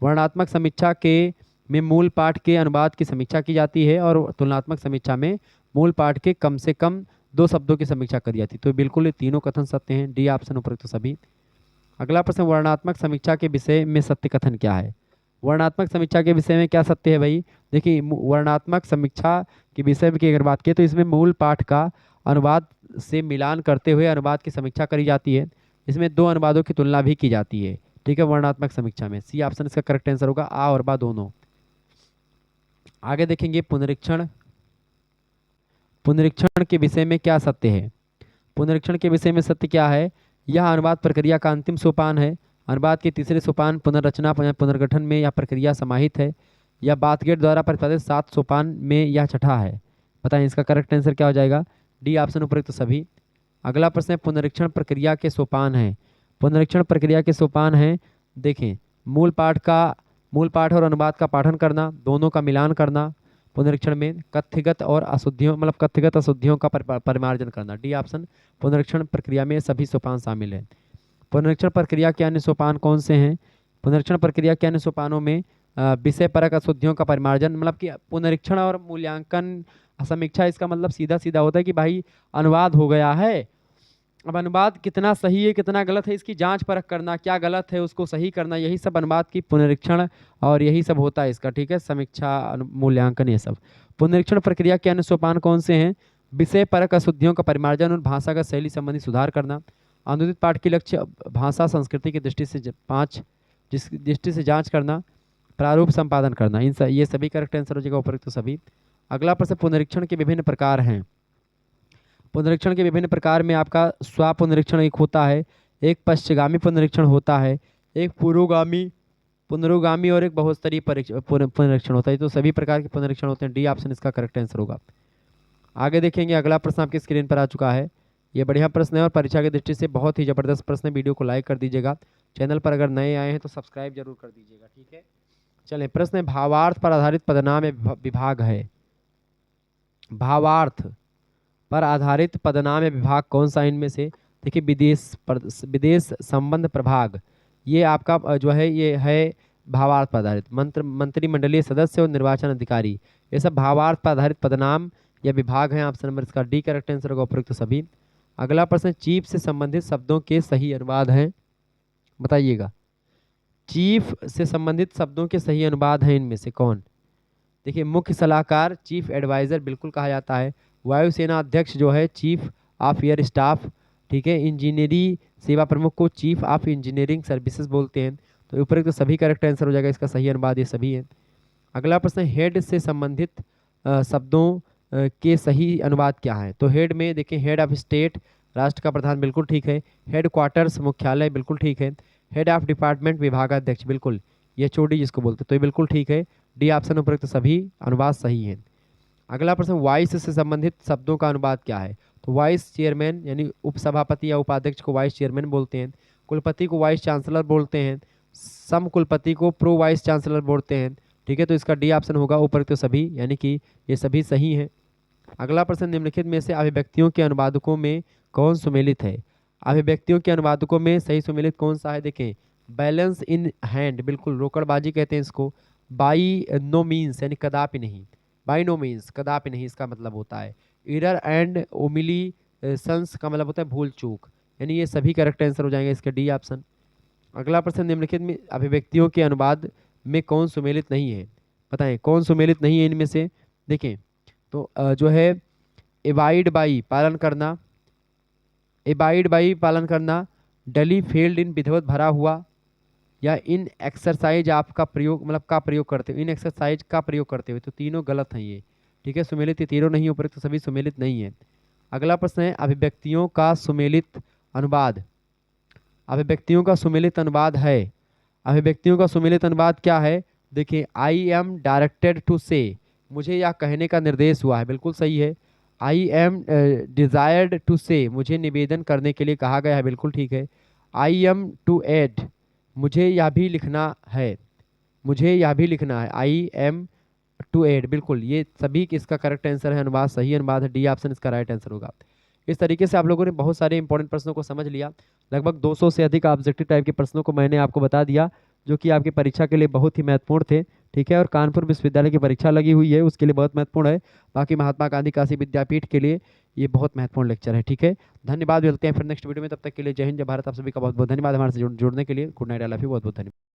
वर्णनात्मक समीक्षा के में मूल पाठ के अनुवाद की समीक्षा की जाती है और तुलनात्मक समीक्षा में मूल पाठ के कम से कम 2 शब्दों की समीक्षा करी जाती है। तो बिल्कुल ये तीनों कथन सत्य हैं, डी ऑप्शन उपरोक्त सभी। अगला प्रश्न, वर्णनात्मक समीक्षा के विषय में सत्य कथन क्या है? वर्णनात्मक समीक्षा के विषय में क्या सत्य है भाई? देखिए, वर्णनात्मक समीक्षा के विषय की अगर बात करें तो इसमें मूल पाठ का अनुवाद से मिलान करते हुए अनुवाद की समीक्षा करी जाती है। इसमें 2 अनुवादों की तुलना भी की जाती है, ठीक है, वर्णनात्मक समीक्षा में। सी ऑप्शन इसका करेक्ट आंसर होगा, आ और बा दोनों। आगे देखेंगे, पुनरीक्षण। पुनरीक्षण के विषय में क्या सत्य है? पुनरीक्षण के विषय में सत्य क्या है? यह अनुवाद प्रक्रिया का अंतिम सोपान है। अनुवाद के तीसरे सोपान पुनर्रचना पुनर्गठन में यह प्रक्रिया समाहित है। यह बाथगेट द्वारा प्रतिपादित 7 सोपान में यह छठा है। बताएं इसका करेक्ट आंसर क्या हो जाएगा? डी ऑप्शन उपरोक्त सभी। अगला प्रश्न है, पुनरीक्षण प्रक्रिया के सोपान है। पुनरीक्षण प्रक्रिया के सोपान हैं, देखें, मूल पाठ और अनुवाद का पाठन करना, दोनों का मिलान करना, पुनरीक्षण में कथ्यगत और अशुद्धियों मतलब कथ्यगत अशुद्धियों का परिमार्जन करना। डी ऑप्शन, पुनरीक्षण प्रक्रिया में सभी सोपान शामिल हैं। पुनरीक्षण प्रक्रिया के अन्य सोपान कौन से हैं? पुनरीक्षण प्रक्रिया के अन्य सोपानों में विषय परक अशुद्धियों का परिमार्जन, मतलब कि पुनरीक्षण और मूल्यांकन समीक्षा, इसका मतलब सीधा सीधा होता है कि भाई अनुवाद हो गया है, अब अनुवाद कितना सही है कितना गलत है इसकी जांच परख करना, क्या गलत है उसको सही करना, यही सब अनुवाद की पुनरीक्षण और यही सब होता है इसका, ठीक है, समीक्षा मूल्यांकन ये सब। पुनरीक्षण प्रक्रिया के अन्य सोपान कौन से हैं? विषय परक अशुद्धियों का परिमार्जन और भाषागत शैली संबंधी सुधार करना। अनुदित पाठ के लक्ष्य भाषा संस्कृति की दृष्टि से जिस दृष्टि से जाँच करना, प्रारूप संपादन करना। ये सभी करेक्ट आंसर हो जाएगा उपरोक्त सभी। अगला प्रश्न, पुनरीक्षण के विभिन्न प्रकार हैं। पुनरीक्षण के विभिन्न प्रकार में आपका स्वपुनरीक्षण एक होता है, एक पश्चिगामी पुनरीक्षण होता है, एक पुनरोगामी और एक बहुस्तरीय पुनरीक्षण होता है। तो सभी प्रकार के पुनरीक्षण होते हैं, डी ऑप्शन इसका करेक्ट आंसर होगा। आगे देखेंगे, अगला प्रश्न आपकी स्क्रीन पर आ चुका है। ये बढ़िया प्रश्न है और परीक्षा की दृष्टि से बहुत ही जबरदस्त प्रश्न है। वीडियो को लाइक कर दीजिएगा, चैनल पर अगर नए आए हैं तो सब्सक्राइब जरूर कर दीजिएगा, ठीक है। चलें, प्रश्न है, भावार्थ पर आधारित पदनाम या विभाग है। भावार्थ पर आधारित पदनाम या विभाग कौन सा इनमें से? देखिए, विदेश संबंध प्रभाग, ये आपका जो है ये है भावार्थ पर आधारित। मंत्रिमंडलीय सदस्य और निर्वाचन अधिकारी, ये सब भावार्थ पर आधारित पदनाम या विभाग हैं। ऑप्शन नंबर इसका डी करेक्ट आंसर होगा उपरोक्त सभी। अगला प्रश्न, चीफ से संबंधित शब्दों के सही अनुवाद हैं, बताइएगा। चीफ से संबंधित शब्दों के सही अनुवाद हैं इनमें से कौन? देखिए, मुख्य सलाहकार चीफ एडवाइजर बिल्कुल कहा जाता है। वायुसेना अध्यक्ष जो है चीफ ऑफ एयर स्टाफ, ठीक है। इंजीनियरिंग सेवा प्रमुख को चीफ ऑफ इंजीनियरिंग सर्विसेज बोलते हैं। तो ऊपर तो सभी करेक्ट आंसर हो जाएगा, इसका सही अनुवाद ये सभी है। अगला प्रश्न, हेड से संबंधित शब्दों के सही अनुवाद क्या है? तो हेड में देखिए, हेड ऑफ स्टेट राष्ट्र का प्रधान, बिल्कुल ठीक है। हेड क्वार्टर्स मुख्यालय, बिल्कुल ठीक है। हेड ऑफ डिपार्टमेंट विभागाध्यक्ष, बिल्कुल, ये चोटी जिसको बोलते हैं, तो ये बिल्कुल ठीक है। डी ऑप्शन उपरोक्त सभी अनुवाद सही हैं। अगला प्रश्न, वाइस से संबंधित शब्दों का अनुवाद क्या है? तो वाइस चेयरमैन यानी उपसभापति या उपाध्यक्ष को वाइस चेयरमैन बोलते हैं। कुलपति को वाइस चांसलर बोलते हैं। सम कुलपति को प्रो वाइस चांसलर बोलते हैं, ठीक है। तो इसका डी ऑप्शन होगा उपरोक्त सभी, यानी कि ये सभी सही हैं। अगला प्रश्न, निम्नलिखित में से अभिव्यक्तियों के अनुवादकों में कौन सुमेलित है? अभिव्यक्तियों के अनुवादकों में सही सुमेलित कौन सा है? देखें, बैलेंस इन हैंड, बिल्कुल रोकड़बाजी कहते हैं इसको। बाई नो मीन्स यानी कदापि नहीं, बाई नो मीन्स कदापि नहीं इसका मतलब होता है। एरर एंड ओमिली संस का मतलब होता है भूल चूक, यानी ये सभी करेक्ट आंसर हो जाएंगे इसका डी ऑप्शन। अगला प्रश्न, निम्नलिखित में अभिव्यक्तियों के अनुवाद में कौन सुमेलित नहीं है? बताएं कौन सुमेलित नहीं है इनमें से। देखें तो जो है एबाइड बाई पालन करना, एबाइड बाई पालन करना, डली फेल्ड इन विधिवत भरा हुआ, या इन एक्सरसाइज आपका प्रयोग मतलब का प्रयोग करते हुए, इन एक्सरसाइज का प्रयोग करते हुए, तो तीनों गलत हैं ये। ठीक है, सुमेलित ये तीनों नहीं, उपरोक्त तो सभी सुमेलित नहीं है। अगला प्रश्न है अभिव्यक्तियों का सुमेलित अनुवाद। अभिव्यक्तियों का सुमेलित अनुवाद है, अभिव्यक्तियों का सुमेलित अनुवाद क्या है? देखिए, आई एम डायरेक्टेड टू से, मुझे यह कहने का निर्देश हुआ है, बिल्कुल सही है। आई एम डिजायर्ड टू से, मुझे निवेदन करने के लिए कहा गया है, बिल्कुल ठीक है। आई एम टू ऐड, मुझे यह भी लिखना है, मुझे यह भी लिखना है। आई एम टू ऐड, बिल्कुल ये सभी इसका करेक्ट आंसर है, अनुवाद सही अनुवाद है, डी ऑप्शन इसका राइट आंसर होगा। इस तरीके से आप लोगों ने बहुत सारे इंपॉर्टेंट प्रश्नों को समझ लिया। लगभग 200 से अधिक ऑब्जेक्टिव टाइप के प्रश्नों को मैंने आपको बता दिया, जो कि आपकी परीक्षा के लिए बहुत ही महत्वपूर्ण थे। ठीक है, और कानपुर विश्वविद्यालय की परीक्षा लगी हुई है, उसके लिए बहुत महत्वपूर्ण है। बाकी महात्मा गांधी काशी विद्यापीठ के लिए ये बहुत महत्वपूर्ण लेक्चर है। ठीक है, धन्यवाद, मिलते हैं फिर नेक्स्ट वीडियो में, तब तक के लिए जय हिंद जय भारत। आप सभी का बहुत बहुत धन्यवाद हमारे से जुड़ने के लिए। Good night, I love you, बहुत बहुत धन्यवाद।